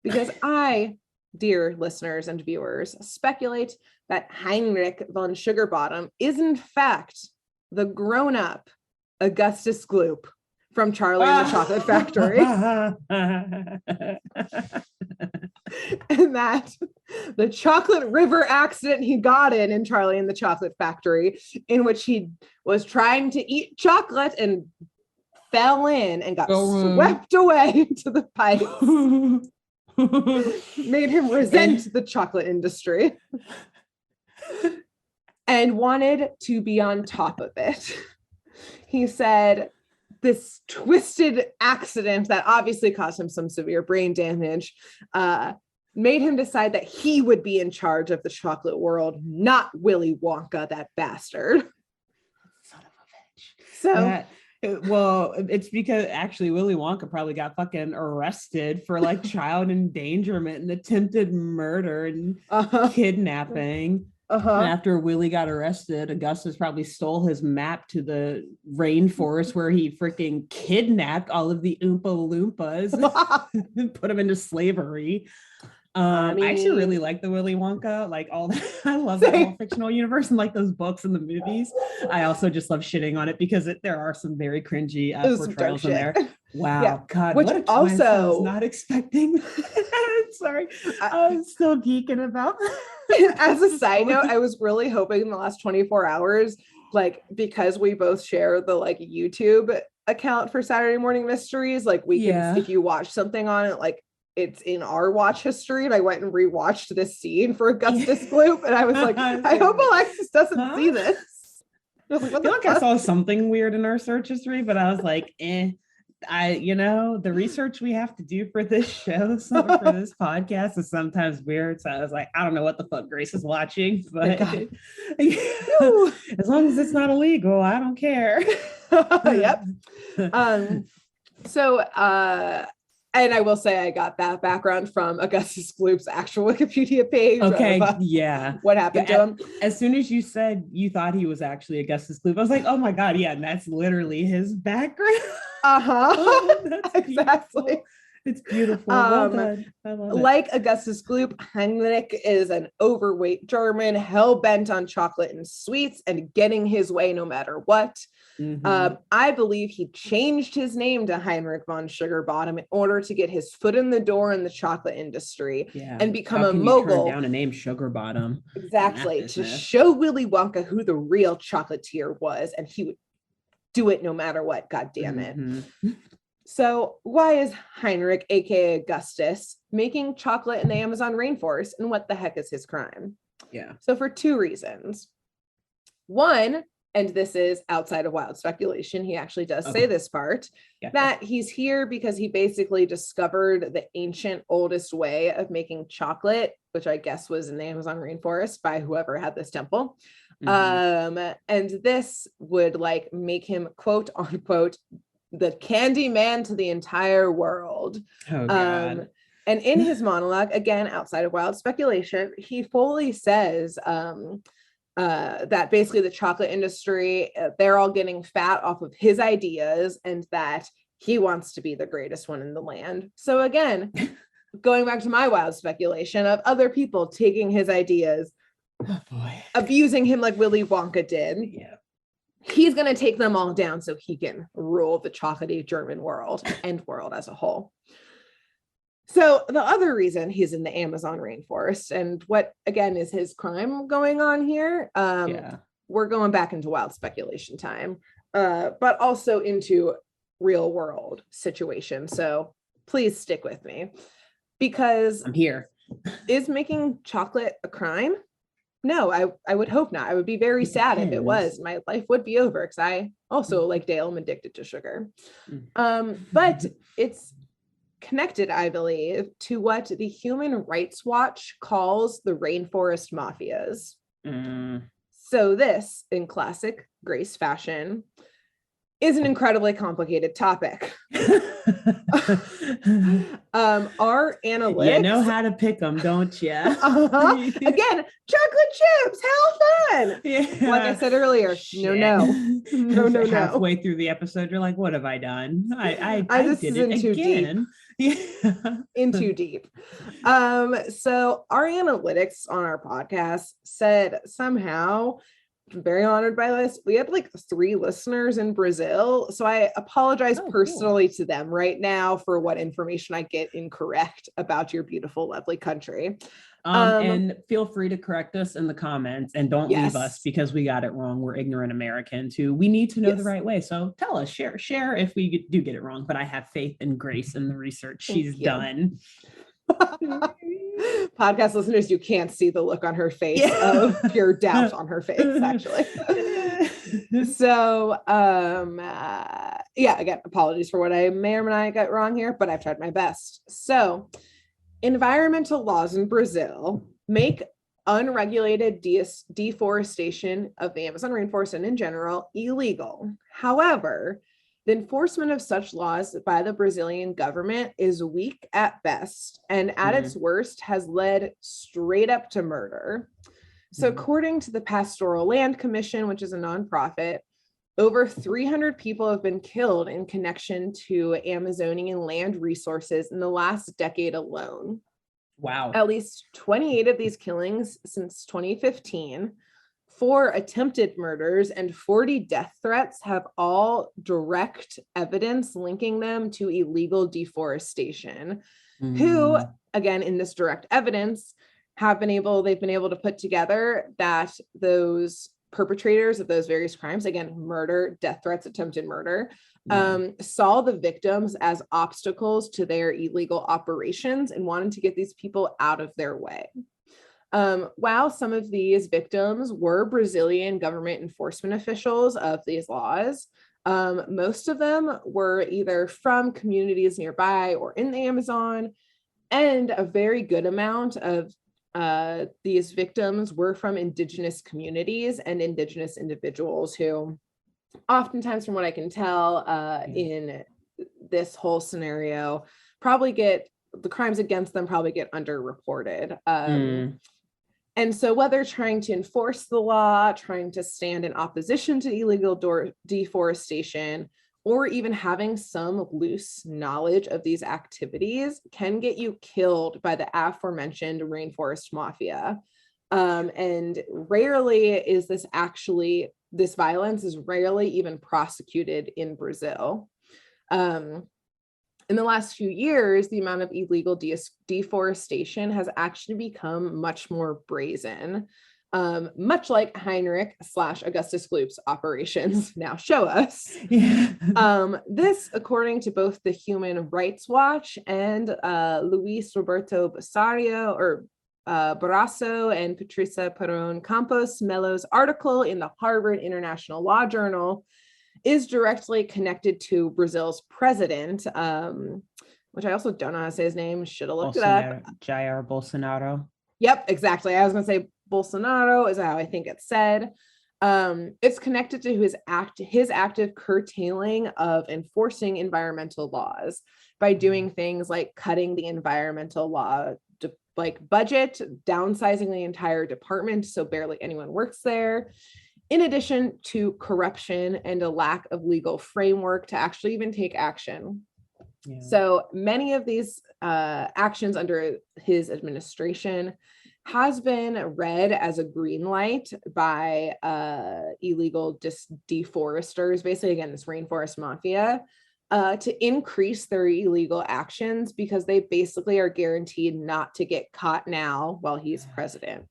Because I, dear listeners and viewers, speculate that Heinrich von Sugarbottom is in fact the grown-up Augustus Gloop from Charlie and the Chocolate Factory. And that the chocolate river accident he got in Charlie and the Chocolate Factory, in which he was trying to eat chocolate and fell in and got swept away into the pipe, made him resent the chocolate industry and wanted to be on top of it. He said, this twisted accident that obviously caused him some severe brain damage made him decide that he would be in charge of the chocolate world, not Willy Wonka, that bastard. Son of a bitch. So, well, it's because actually Willy Wonka probably got fucking arrested for like child endangerment and attempted murder and kidnapping. And after Willie got arrested, Augustus probably stole his map to the rainforest where he freaking kidnapped all of the Oompa Loompas and put them into slavery. I actually really like the Willy Wonka, like all that. I love that whole fictional universe and like those books and the movies. I also just love shitting on it because there are some very cringy portrayals in there. Wow, yeah. God, which what a also I was not expecting. Sorry, I'm still geeking about. As a side note, I was really hoping in the last 24 hours, like because we both share the like YouTube account for Saturday Morning Mysteries, like we can, if you watch something on it, like it's in our watch history, and I went and rewatched this scene for Augustus Gloop, and I was like, I hope Alexis doesn't see this. I was like, what I feel the like fuck? I saw something weird in our search history, but I was like, the research we have to do for this show, for this podcast is sometimes weird. So I was like, I don't know what the fuck Grace is watching, but as long as it's not illegal, I don't care. Yep. And I will say I got that background from Augustus Gloop's actual Wikipedia page. Okay, what happened to him. As soon as you said you thought he was actually Augustus Gloop, I was like, oh my God, yeah, and that's literally his background. Exactly. It's beautiful. Well done. I love it. Like Augustus Gloop, Heinrich is an overweight German, hell-bent on chocolate and sweets and getting his way no matter what. I believe he changed his name to Heinrich von Sugarbottom in order to get his foot in the door in the chocolate industry and become a mogul. Turn down a name Sugarbottom. Exactly. To show Willy Wonka who the real chocolatier was, and he would do it no matter what. God damn it. So why is Heinrich, aka Augustus, making chocolate in the Amazon rainforest, and what the heck is his crime? Yeah. So for two reasons. One, and this is outside of wild speculation, he actually does say this part, that he's here because he basically discovered the ancient oldest way of making chocolate, which I guess was in the Amazon rainforest by whoever had this temple. And this would like make him quote unquote the candy man to the entire world. Oh God. And in his monologue, again outside of wild speculation, he fully says that basically the chocolate industry, they're all getting fat off of his ideas, and that he wants to be the greatest one in the land. So again, going back to my wild speculation of other people taking his ideas, abusing him like Willy Wonka did. Yeah. He's going to take them all down so he can rule the chocolatey German world and world as a whole. So the other reason he's in the Amazon rainforest, and what again is his crime going on here, we're going back into wild speculation time, but also into real world situation. So please stick with me, because I'm here. Is making chocolate a crime? No, I would hope not. I would be very sad if it was. My life would be over, because I also, like Dale, am addicted to sugar. But it's connected, I believe, to what the Human Rights Watch calls the rainforest mafias. So this, in classic Grace fashion, is an incredibly complicated topic. Our analytics, you know how to pick them, don't you? Again, chocolate chips, how fun! Like I said earlier, no. Halfway through the episode, you're like, "What have I done? I this did is it in too again." In too deep. So our analytics on our podcast said somehow, I'm very honored by this, we had like 3 listeners in Brazil. So I apologize personally to them right now for what information I get incorrect about your beautiful, lovely country. And feel free to correct us in the comments, and don't leave us because we got it wrong. We're ignorant Americans who we need to know the right way. So tell us, share if we do get it wrong. But I have faith in Grace and the research she's done. Podcast listeners, you can't see the look on her face of pure doubt on her face, actually. So again, apologies for what I may or may not get wrong here, but I've tried my best. So environmental laws in Brazil make unregulated deforestation of the Amazon rainforest and in general illegal. However, the enforcement of such laws by the Brazilian government is weak at best, and at its worst has led straight up to murder. So according to the Pastoral Land Commission, which is a nonprofit, over 300 people have been killed in connection to Amazonian land resources in the last decade alone. Wow. At least 28 of these killings since 2015. 4 attempted murders and 40 death threats have all direct evidence linking them to illegal deforestation. Who, again, in this direct evidence, they've been able to put together that those perpetrators of those various crimes, again, murder, death threats, attempted murder, saw the victims as obstacles to their illegal operations and wanted to get these people out of their way. While some of these victims were Brazilian government enforcement officials of these laws, most of them were either from communities nearby or in the Amazon, and a very good amount of these victims were from indigenous communities and indigenous individuals who oftentimes, from what I can tell, in this whole scenario, probably get the crimes against them probably get underreported. And so whether trying to enforce the law, trying to stand in opposition to illegal deforestation, or even having some loose knowledge of these activities can get you killed by the aforementioned rainforest mafia. And rarely is this violence is rarely even prosecuted in Brazil. In the last few years, the amount of illegal deforestation has actually become much more brazen, much like Heinrich/Augustus Gloop's operations now show us. This, according to both the Human Rights Watch and Luis Roberto Barrasso and Patricia Perón Campos Melo's article in the Harvard International Law Journal, is directly connected to Brazil's president, which I also don't know how to say his name. Should have looked it up. Jair Bolsonaro. Yep, exactly. I was going to say Bolsonaro is how I think it's said. It's connected to his active curtailing of enforcing environmental laws by doing things like cutting the environmental law budget, downsizing the entire department so barely anyone works there, in addition to corruption and a lack of legal framework to actually even take action. So many of these actions under his administration has been read as a green light by illegal deforesters, basically, again, this rainforest mafia, to increase their illegal actions because they basically are guaranteed not to get caught now while he's president.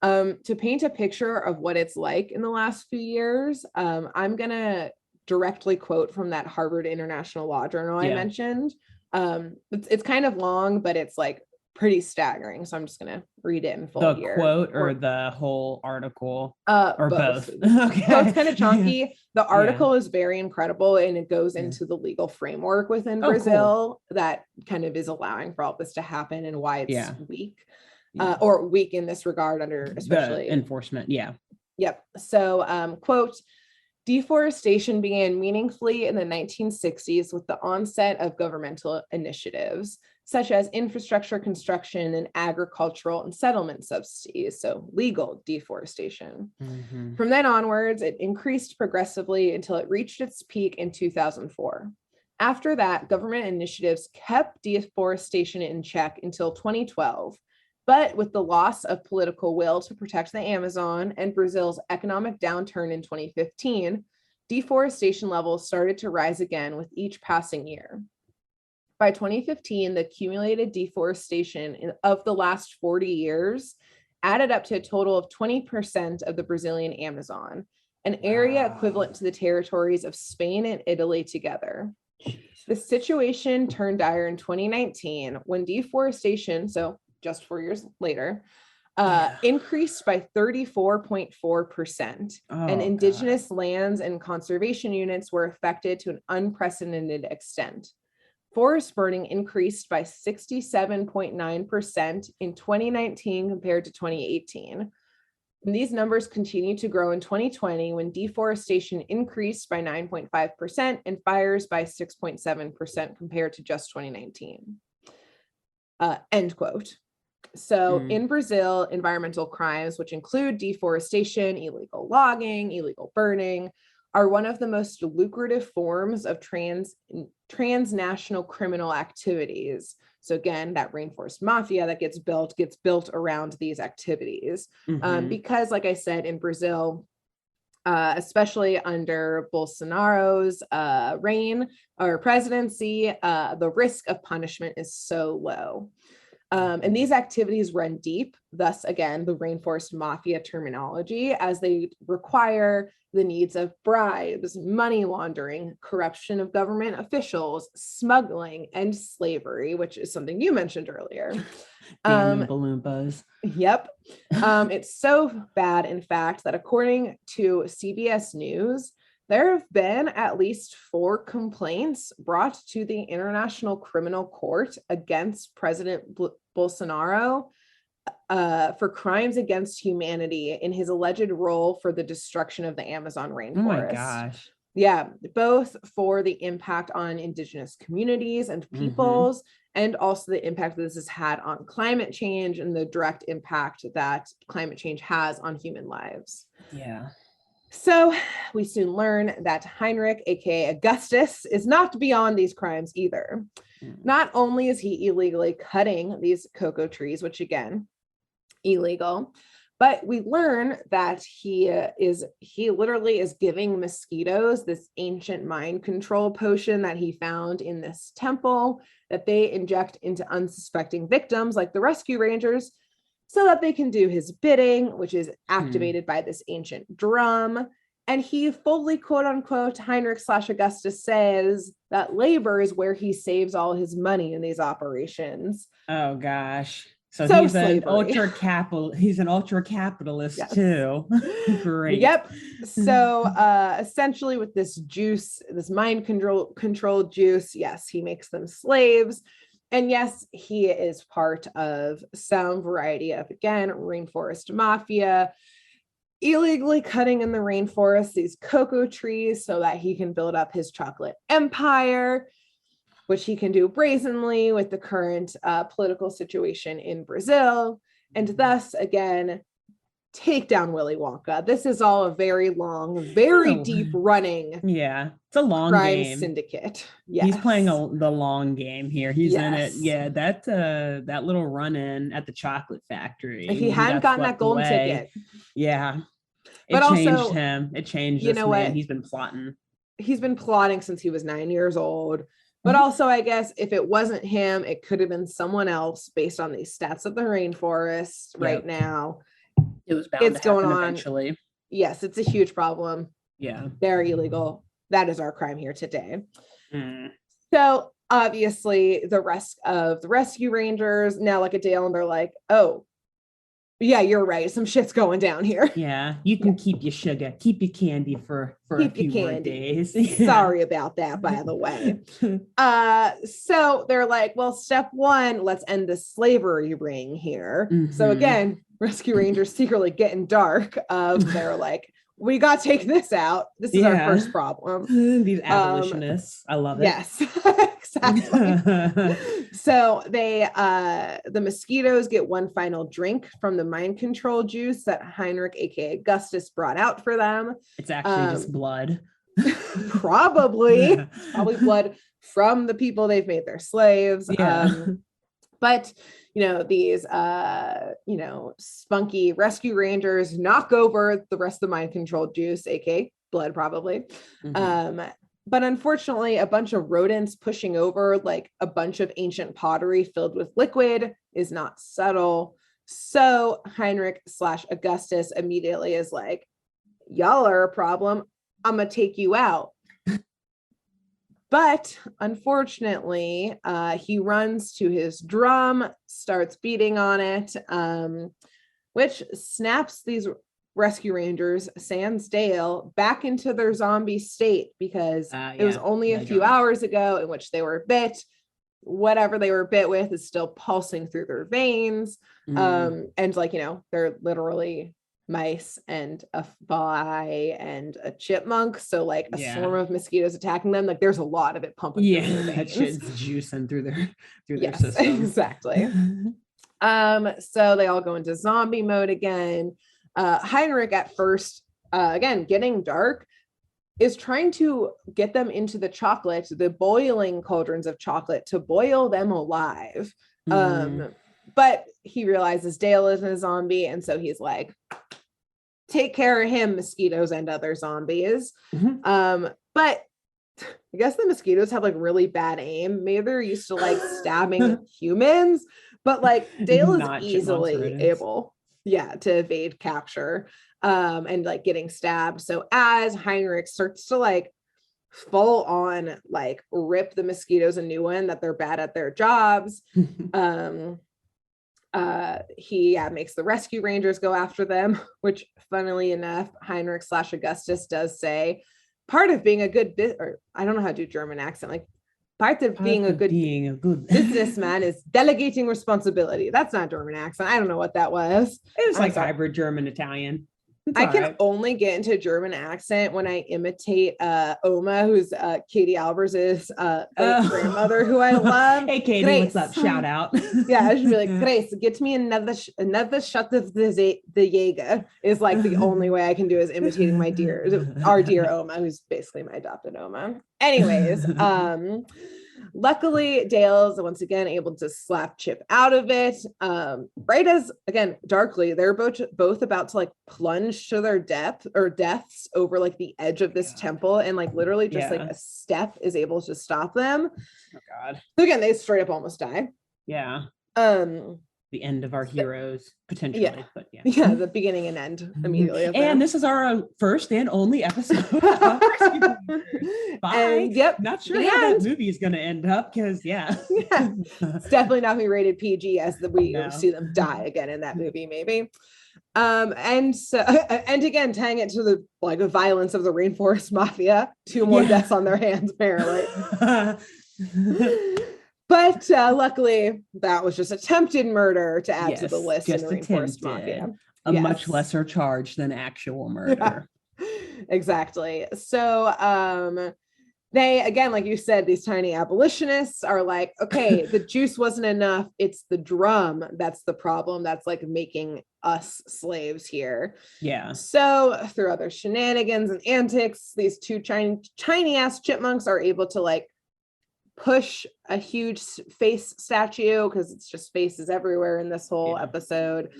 To paint a picture of what it's like in the last few years, I'm going to directly quote from that Harvard International Law Journal I mentioned. It's kind of long, but it's like pretty staggering. So I'm just going to read it in full here. The quote or the whole article? Or both. Okay. So it's kind of chunky. The article is very incredible, and it goes into the legal framework within Brazil that kind of is allowing for all this to happen and why it's weak. Or weak in this regard under especially the enforcement. Yep. So, quote, deforestation began meaningfully in the 1960s with the onset of governmental initiatives, such as infrastructure construction and agricultural and settlement subsidies, so legal deforestation. From then onwards, it increased progressively until it reached its peak in 2004. After that, government initiatives kept deforestation in check until 2012. But with the loss of political will to protect the Amazon and Brazil's economic downturn in 2015, deforestation levels started to rise again with each passing year. By 2015, the accumulated deforestation of the last 40 years added up to a total of 20% of the Brazilian Amazon, an area equivalent to the territories of Spain and Italy together. The situation turned dire in 2019 when deforestation, so just 4 years later, increased by 34.4%. And indigenous lands and conservation units were affected to an unprecedented extent. Forest burning increased by 67.9% in 2019 compared to 2018. And these numbers continue to grow in 2020 when deforestation increased by 9.5% and fires by 6.7% compared to just 2019. End quote. So in Brazil, environmental crimes, which include deforestation, illegal logging, illegal burning, are one of the most lucrative forms of transnational criminal activities. So again, that rainforest mafia that gets built around these activities. Because, like I said, in Brazil, especially under Bolsonaro's reign or presidency, the risk of punishment is so low. And these activities run deep, thus, again, the rainforest mafia terminology, as they require the needs of bribes, money laundering, corruption of government officials, smuggling, and slavery, which is something you mentioned earlier. Damn Oompa Loompas. Yep. It's so bad, in fact, that according to CBS News, there have been at least 4 complaints brought to the International Criminal Court against President Bolsonaro for crimes against humanity in his alleged role for the destruction of the Amazon rainforest. Oh my gosh. Yeah, both for the impact on indigenous communities and peoples, and also the impact that this has had on climate change and the direct impact that climate change has on human lives. Yeah. So we soon learn that Heinrich, aka Augustus, is not beyond these crimes either. Not only is he illegally cutting these cocoa trees, which again, illegal, but we learn that he literally is giving mosquitoes this ancient mind control potion that he found in this temple that they inject into unsuspecting victims like the rescue rangers, so that they can do his bidding, which is activated by this ancient drum. And he fully, quote unquote, Heinrich/Augustus says that labor is where he saves all his money in these operations. Oh gosh. So he's slavery. He's an ultra capitalist too. Great. Yep. So essentially with this juice, this mind controlled juice, yes, he makes them slaves. And yes, he is part of some variety of, again, rainforest mafia, illegally cutting in the rainforest these cocoa trees so that he can build up his chocolate empire, which he can do brazenly with the current political situation in Brazil, and thus, again, take down Willy Wonka. This is all a very long, very deep running. Yeah, it's a long crime game. Syndicate. Yes. He's playing the long game here. He's in it. Yeah, that little run in at the chocolate factory. If he hadn't gotten that golden ticket. Yeah. But it changed also, him. It changed this man. What? He's been plotting. He's been plotting since he was 9 years old. But also, I guess if it wasn't him, it could have been someone else based on these stats of the rainforest right now. It was bound to happen eventually. Yes, it's a huge problem. Yeah. They're illegal. That is our crime here today. So obviously the rest of the rescue rangers now look at Dale and they're like, oh, yeah, you're right. Some shit's going down here. Yeah, you can keep your sugar, keep your candy for a few more days. Sorry about that, by the way. So they're like, well, step 1, let's end the slavery ring here. So again, rescue rangers secretly getting dark. They're like, we got to take this out. This is our first problem. These abolitionists. I love it. Yes, exactly. So the mosquitoes get one final drink from the mind control juice that Heinrich, aka Augustus, brought out for them. It's actually just blood. Probably blood from the people they've made their slaves. But these spunky rescue rangers knock over the rest of the mind controlled juice, aka blood, probably. But unfortunately, a bunch of rodents pushing over like a bunch of ancient pottery filled with liquid is not subtle. So Heinrich/Augustus immediately is like, y'all are a problem. I'm gonna take you out. But unfortunately, he runs to his drum, starts beating on it, which snaps these rescue rangers, sans Dale, back into their zombie state because it was only a few hours ago in which they were bit. Whatever they were bit with is still pulsing through their veins. And they're literally mice and a fly and a chipmunk, so like a swarm of mosquitoes attacking them, like there's a lot of it pumping through their that shit's juicing through their system. Exactly. So they all go into zombie mode again. Heinrich at first, again getting dark, is trying to get them into the chocolate, the boiling cauldrons of chocolate, to boil them alive. But he realizes Dale isn't a zombie, and so he's like, take care of him, mosquitoes and other zombies. But I guess the mosquitoes have like really bad aim. Maybe they're used to like stabbing humans, But like Dale is Not chipmunks, easily rodents. able, yeah, to evade capture and like getting stabbed. So as Heinrich starts to like full on like rip the mosquitoes a new one that they're bad at their jobs, he makes the rescue rangers go after them, which funnily enough, Heinrich / Augustus does say part of being a good or I don't know how to do German accent, like part of being a good businessman is delegating responsibility. That's not German accent. I don't know what that was. It was like hybrid German Italian. I can only get into German accent when I imitate Oma, who's Katie Albers' grandmother, who I love. Hey Katie, Grace. what's up? Shout out. Yeah, I should be like, Grace, get me another shot of the Jaeger is like the only way I can do is imitating our dear Oma, who's basically my adopted Oma. Anyways, luckily, Dale's once again able to slap Chip out of it. Right as again, darkly, they're both about to like plunge to their deaths over like the edge of this temple, and like literally just like a step is able to stop them. Oh God. So again, they straight up almost die. Yeah. The end of our heroes, potentially, but yeah, the beginning and end immediately. And this is our first and only episode. Bye. And, yep, not sure how that movie is going to end up because it's definitely not be rated PG as we see them die again in that movie, maybe. And so, and again, tying it to the like the violence of the rainforest mafia, 2 more deaths on their hands, apparently. But luckily, that was just attempted murder to add to the list in the Rainforest Mafia. A much lesser charge than actual murder. Yeah, exactly. So they, again, like you said, these tiny abolitionists are like, okay, the juice wasn't enough. It's the drum that's the problem. That's like making us slaves here. Yeah. So through other shenanigans and antics, these 2 tiny ass chipmunks are able to like push a huge face statue, because it's just faces everywhere in this whole episode,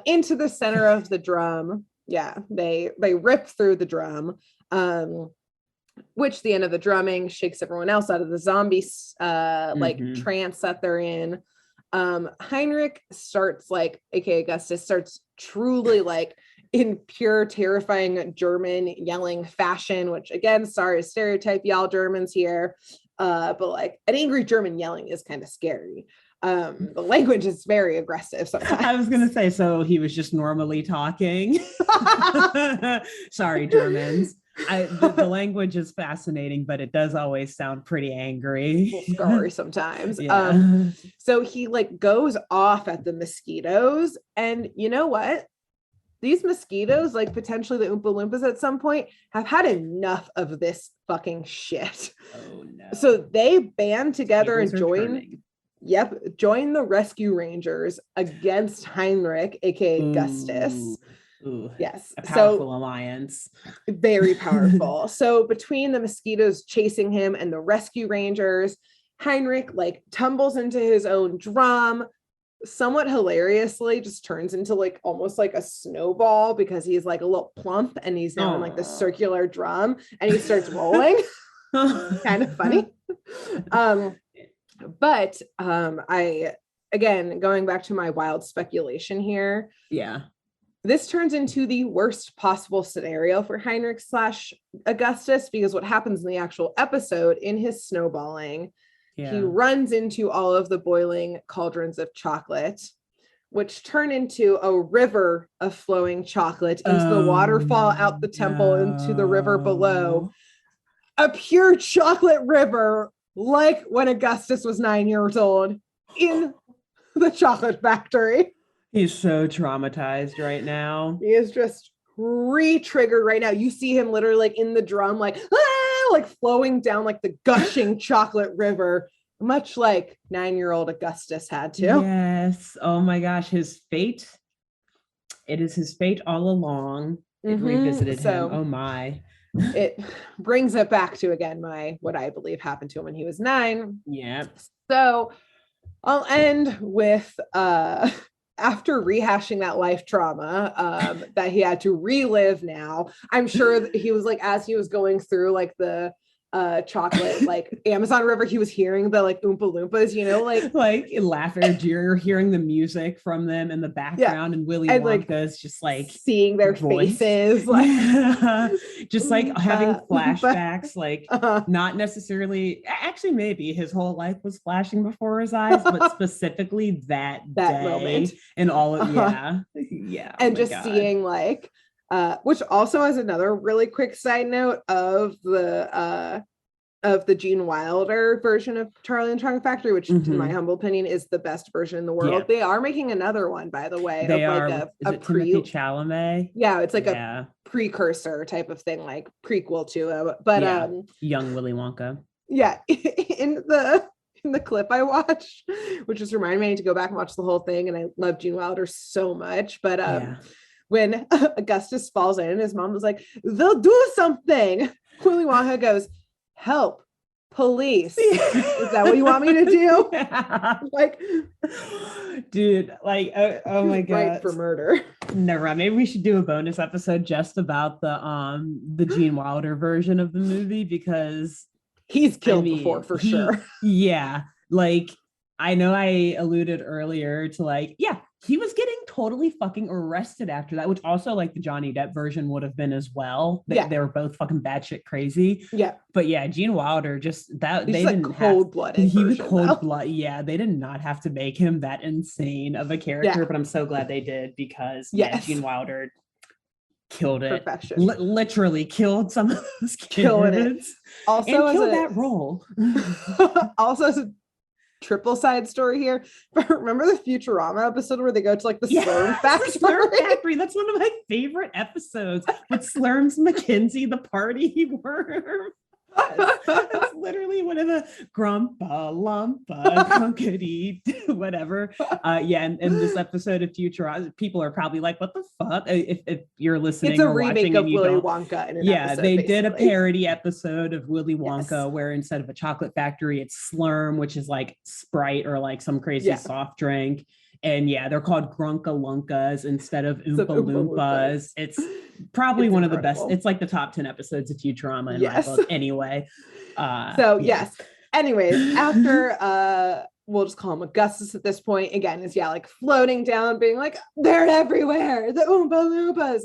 into the center of the drum. Yeah, they rip through the drum, which the end of the drumming shakes everyone else out of the zombie trance that they're in. Heinrich starts like, aka Augustus, starts truly like in pure terrifying German yelling fashion, which again, sorry to stereotype y'all Germans here. But like an angry German yelling is kind of scary. The language is very aggressive sometimes. I was gonna say, so he was just normally talking. Sorry, Germans. The language is fascinating, but it does always sound pretty angry. Scary sometimes. So he like goes off at the mosquitoes, and you know what? These mosquitoes, like potentially the Oompa Loompas at some point, have had enough of this fucking shit. Oh no. So they band together and join the rescue rangers against Heinrich, aka Augustus. Ooh, yes. A powerful alliance. Very powerful. So between the mosquitoes chasing him and the rescue rangers, Heinrich like tumbles into his own drum, somewhat hilariously just turns into like almost like a snowball because he's like a little plump and he's now in like the circular drum and he starts rolling. Kind of funny. But I, again, going back to my wild speculation here. Yeah. This turns into the worst possible scenario for Heinrich / Augustus, because what happens in the actual episode in his snowballing, he runs into all of the boiling cauldrons of chocolate, which turn into a river of flowing chocolate into the waterfall out the temple into the river below. A pure chocolate river, like when Augustus was 9 years old in the chocolate factory. He's so traumatized right now. He is just re-triggered right now. You see him literally like in the drum, like flowing down like the gushing chocolate river, much like 9-year-old Augustus had to. Yes. Oh my gosh, his fate. It is his fate all along. It revisited him. Oh my. It brings it back to again what I believe happened to him when he was 9. Yeah. So I'll end with after rehashing that life trauma that he had to relive now. I'm sure that he was like, as he was going through like the chocolate like Amazon River, he was hearing the like Oompa Loompas, you know, like laughing, you're hearing the music from them in the background, and Willy Wonka is just like seeing their faces, like just like having flashbacks, like not necessarily, actually maybe his whole life was flashing before his eyes, but specifically that day moment and all of and just seeing like which also has another really quick side note of the Gene Wilder version of Charlie and the Chocolate Factory, which in my humble opinion is the best version in the world. They are making another one, by the way, they of are like Timothée Chalamet. It's like a precursor type of thing, like prequel to it, but young Willy Wonka. In the clip I watched, which just reminded me to go back and watch the whole thing, and I love Gene Wilder so much, but when Augustus falls in, his mom was like, they'll do something. Willy Wonka goes, help, police. Is that what you want me to do? Like, dude, like, oh my god, right for murder. Never mind. Maybe we should do a bonus episode just about the Gene Wilder version of the movie, because he's killed before for sure. Yeah, like I know I alluded earlier to like, he was getting totally fucking arrested after that, which also like the Johnny Depp version would have been as well. They were both fucking batshit crazy. Yeah. But Gene Wilder, just that, they didn't cold-blooded. He was cold-blooded. Yeah, they did not have to make him that insane of a character, but I'm so glad they did, because Gene Wilder killed it. Literally killed some of those kids. Also, and killed that role. Also, as a triple side story here, but remember the Futurama episode where they go to like the Slurm factory? Slurm factory. That's one of my favorite episodes, with Slurm's Mackenzie, the party worm. That's literally one of the grumpa lumpa crunkety whatever. And this episode of Futurama, people are probably like, what the fuck? If you're listening, it's a remake of Willy Wonka in an episode, they did a parody episode of Willy Wonka where instead of a chocolate factory, it's Slurm, which is like Sprite or like some crazy soft drink. And they're called Grunka Lunkas instead of Oompa Loompas. It's probably one of the best. It's like the top 10 episodes of Futurama in my book anyway. Anyways, after we'll just call him Augustus at this point, again, is like floating down, being like, they're everywhere, the Oompa Loompas,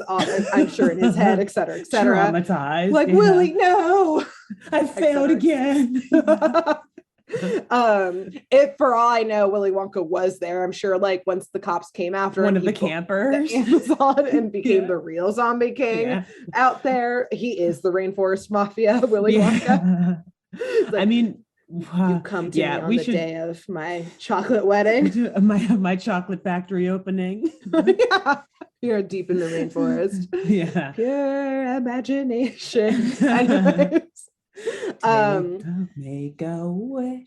I'm sure in his head, etc. Traumatized. Like, Willy, no, I failed again. If for all I know, Willy Wonka was there, I'm sure, like once the cops came after one of the campers, the Amazon, and became the real zombie king out there, he is the rainforest mafia, Willy Wonka. Like, I mean, you come to me on the day of my chocolate wedding, my chocolate factory opening. You're deep in the rainforest. Pure imagination. Anyways. Make a wish.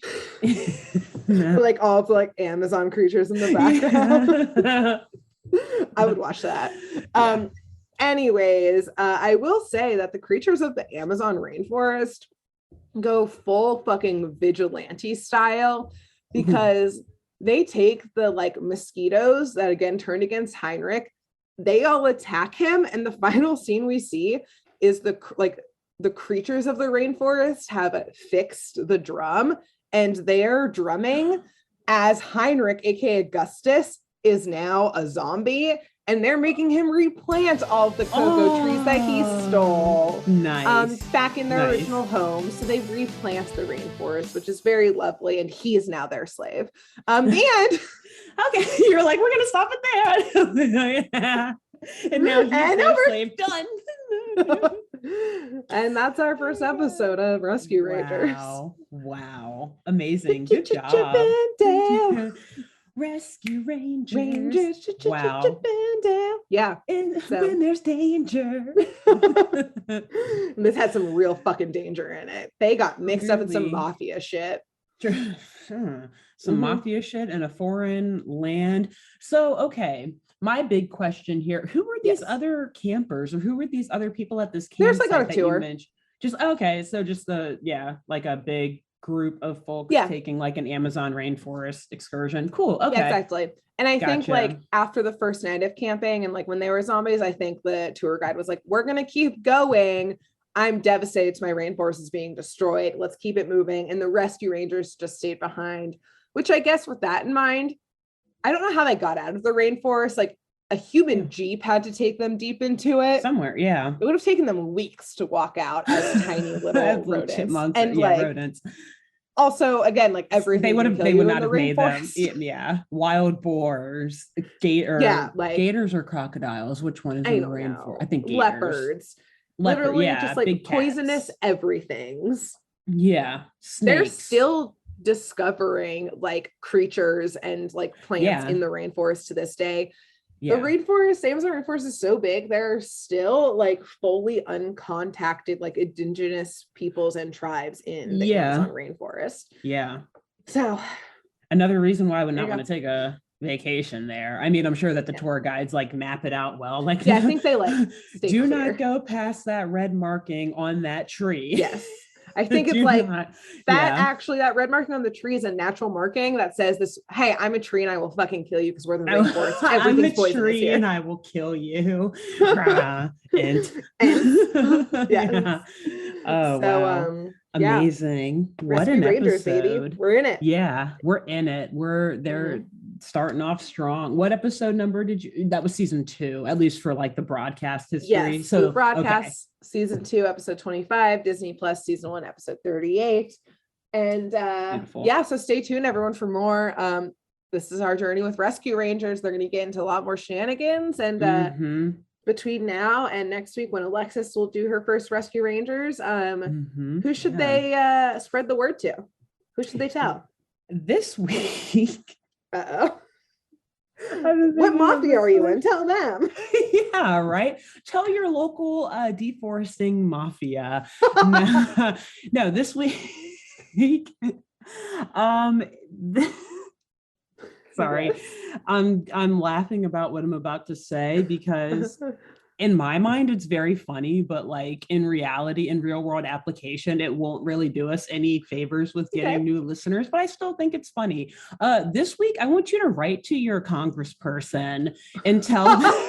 Like all of like Amazon creatures in the background. I would watch that. Anyways, I will say that the creatures of the Amazon rainforest go full fucking vigilante style, because they take the like mosquitoes that again turned against Heinrich, they all attack him, and the final scene we see is the creatures of the rainforest have fixed the drum, and they're drumming as Heinrich, aka Augustus, is now a zombie, and they're making him replant all of the cocoa trees that he stole. Nice. Back in their original home. So they replant the rainforest, which is very lovely, and he is now their slave. And okay, you're like, we're gonna stop it there. And now he's their slave. Done. And that's our first episode of Rescue Rangers. Wow. Amazing. Good job. Rescue Rangers. Wow. Yeah. When there's danger. This had some real fucking danger in it. They got mixed up in some mafia shit. Some mafia shit in a foreign land. So, okay. My big question here, who were these other campers, or who were these other people at this campsite? There's like a tour. Just okay, so just like a big group of folks taking like an Amazon rainforest excursion. Cool. Okay. Yeah, exactly. And I think like after the first night of camping and like when they were zombies, I think the tour guide was like, we're gonna keep going. I'm devastated. My rainforest is being destroyed. Let's keep it moving. And the rescue rangers just stayed behind, which I guess with that in mind, I don't know how they got out of the rainforest. Like a human jeep had to take them deep into it. Somewhere, yeah. It would have taken them weeks to walk out as tiny little rodents. Chipmunks, and like rodents. Also, again, like everything they would not have made them. Yeah, wild boars, gators or crocodiles. Which one is in the rainforest? I think gators. Leopards. Literally, just like poisonous everythings. Yeah, snakes. They're still discovering like creatures and like plants in the rainforest to this day. The rainforest, Amazon rainforest is so big, there are still like fully uncontacted like indigenous peoples and tribes in the Amazon rainforest. Yeah. So another reason why I would not want to take a vacation there. I mean, I'm sure that the tour guides like map it out well. Like, I think they like do not go past that red marking on that tree. Yes. I think it's like actually that red marking on the tree is a natural marking that says this, hey, I'm a tree and I will fucking kill you because we're the rainforest. Everything's I'm a tree here. And I will kill you. Yes. Oh, so, wow. Amazing. What Rescue an Rangers, episode. Baby. We're in it. Yeah, we're in it. They're starting off strong. What episode number that was season 2, at least for like the broadcast history. Yes, so broadcast season 2, episode 25, Disney Plus season 1, episode 38. And so stay tuned, everyone, for more. This is our journey with Rescue Rangers. They're going to get into a lot more shenanigans. And between now and next week, when Alexis will do her first Rescue Rangers, who should they spread the word to? Who should they tell? This week. Uh-oh. What mafia are you in? Tell them. Yeah, right. Tell your local deforesting mafia. No, this week. Sorry, I'm laughing about what I'm about to say because in my mind it's very funny, but like in reality, in real world application, it won't really do us any favors with getting new listeners, but I still think it's funny. This week I want you to write to your congressperson and tell them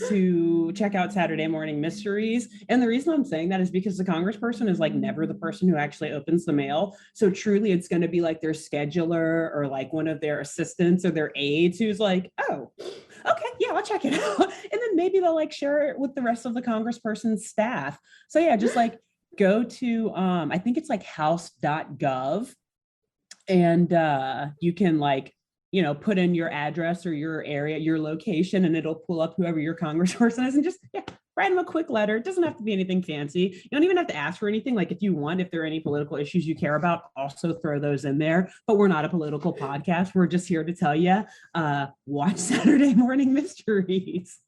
to check out Saturday Morning Mysteries. And the reason I'm saying that is because the congressperson is like never the person who actually opens the mail. So truly it's going to be like their scheduler or like one of their assistants or their aides who's like, oh, okay, yeah, I'll check it out. And then maybe they'll like share it with the rest of the congressperson's staff. So yeah, just like go to, I think it's like house.gov and you can like, put in your address or your area, your location, and it'll pull up whoever your congressperson is and just write them a quick letter. It doesn't have to be anything fancy. You don't even have to ask for anything. Like if you want, if there are any political issues you care about, also throw those in there. But we're not a political podcast. We're just here to tell you, watch Saturday Morning Mysteries.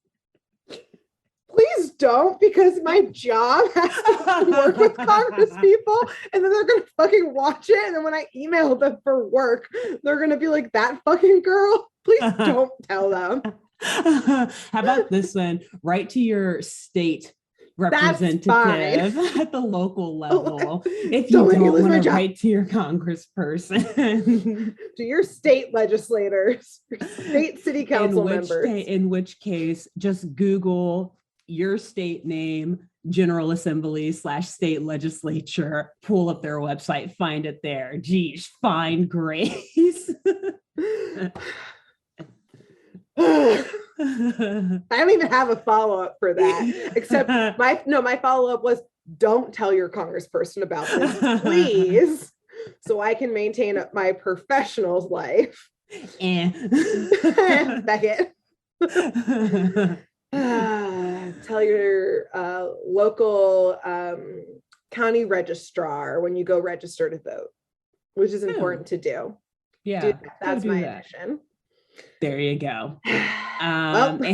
Please don't, because my job has to work with Congress people, and then they're gonna fucking watch it, and then when I email them for work, they're gonna be like, that fucking girl. Please don't tell them. How about this one? Write to your state representative at the local level. If you don't want to write to your congressperson, to your state legislators, state city council members. In which case, just Google your state name, General Assembly / state legislature, pull up their website, find it there. Geez, find Grace. I don't even have a follow-up for that, except my follow-up was, don't tell your congressperson about this, please, so I can maintain my professional's life. Beckett. Tell your local county registrar when you go register to vote, which is important to do. Yeah, that's my mission. There you go. And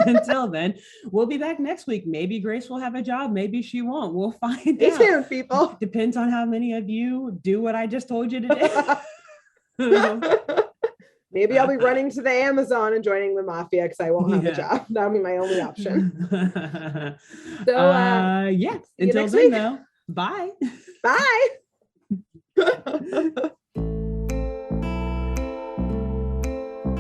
until then, we'll be back next week. Maybe Grace will have a job. Maybe she won't. We'll find out. Stay tuned, people. Depends on how many of you do what I just told you to do. Maybe I'll be running to the Amazon and joining the mafia because I won't have a job. That'll be my only option. So, until then, though, bye. Bye.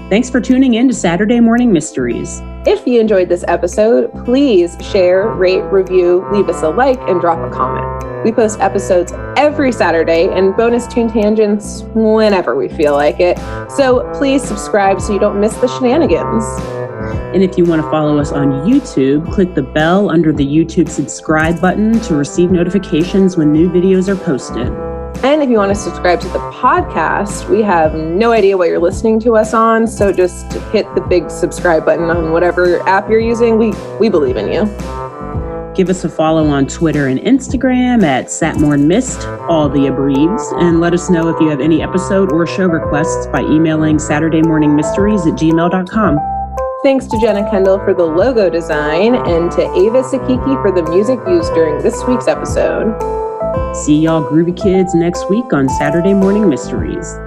Thanks for tuning in to Saturday Morning Mysteries. If you enjoyed this episode, please share, rate, review, leave us a like, and drop a comment. We post episodes every Saturday and bonus tune tangents whenever we feel like it. So please subscribe so you don't miss the shenanigans. And if you want to follow us on YouTube, click the bell under the YouTube subscribe button to receive notifications when new videos are posted. And if you want to subscribe to the podcast, we have no idea what you're listening to us on, so just hit the big subscribe button on whatever app you're using. We believe in you. Give us a follow on Twitter and Instagram at SatmornMist, all the abreves, and let us know if you have any episode or show requests by emailing SaturdayMorningMysteries@gmail.com. Thanks to Jenna Kendall for the logo design and to Ava Sakiki for the music used during this week's episode. See y'all groovy kids next week on Saturday Morning Mysteries.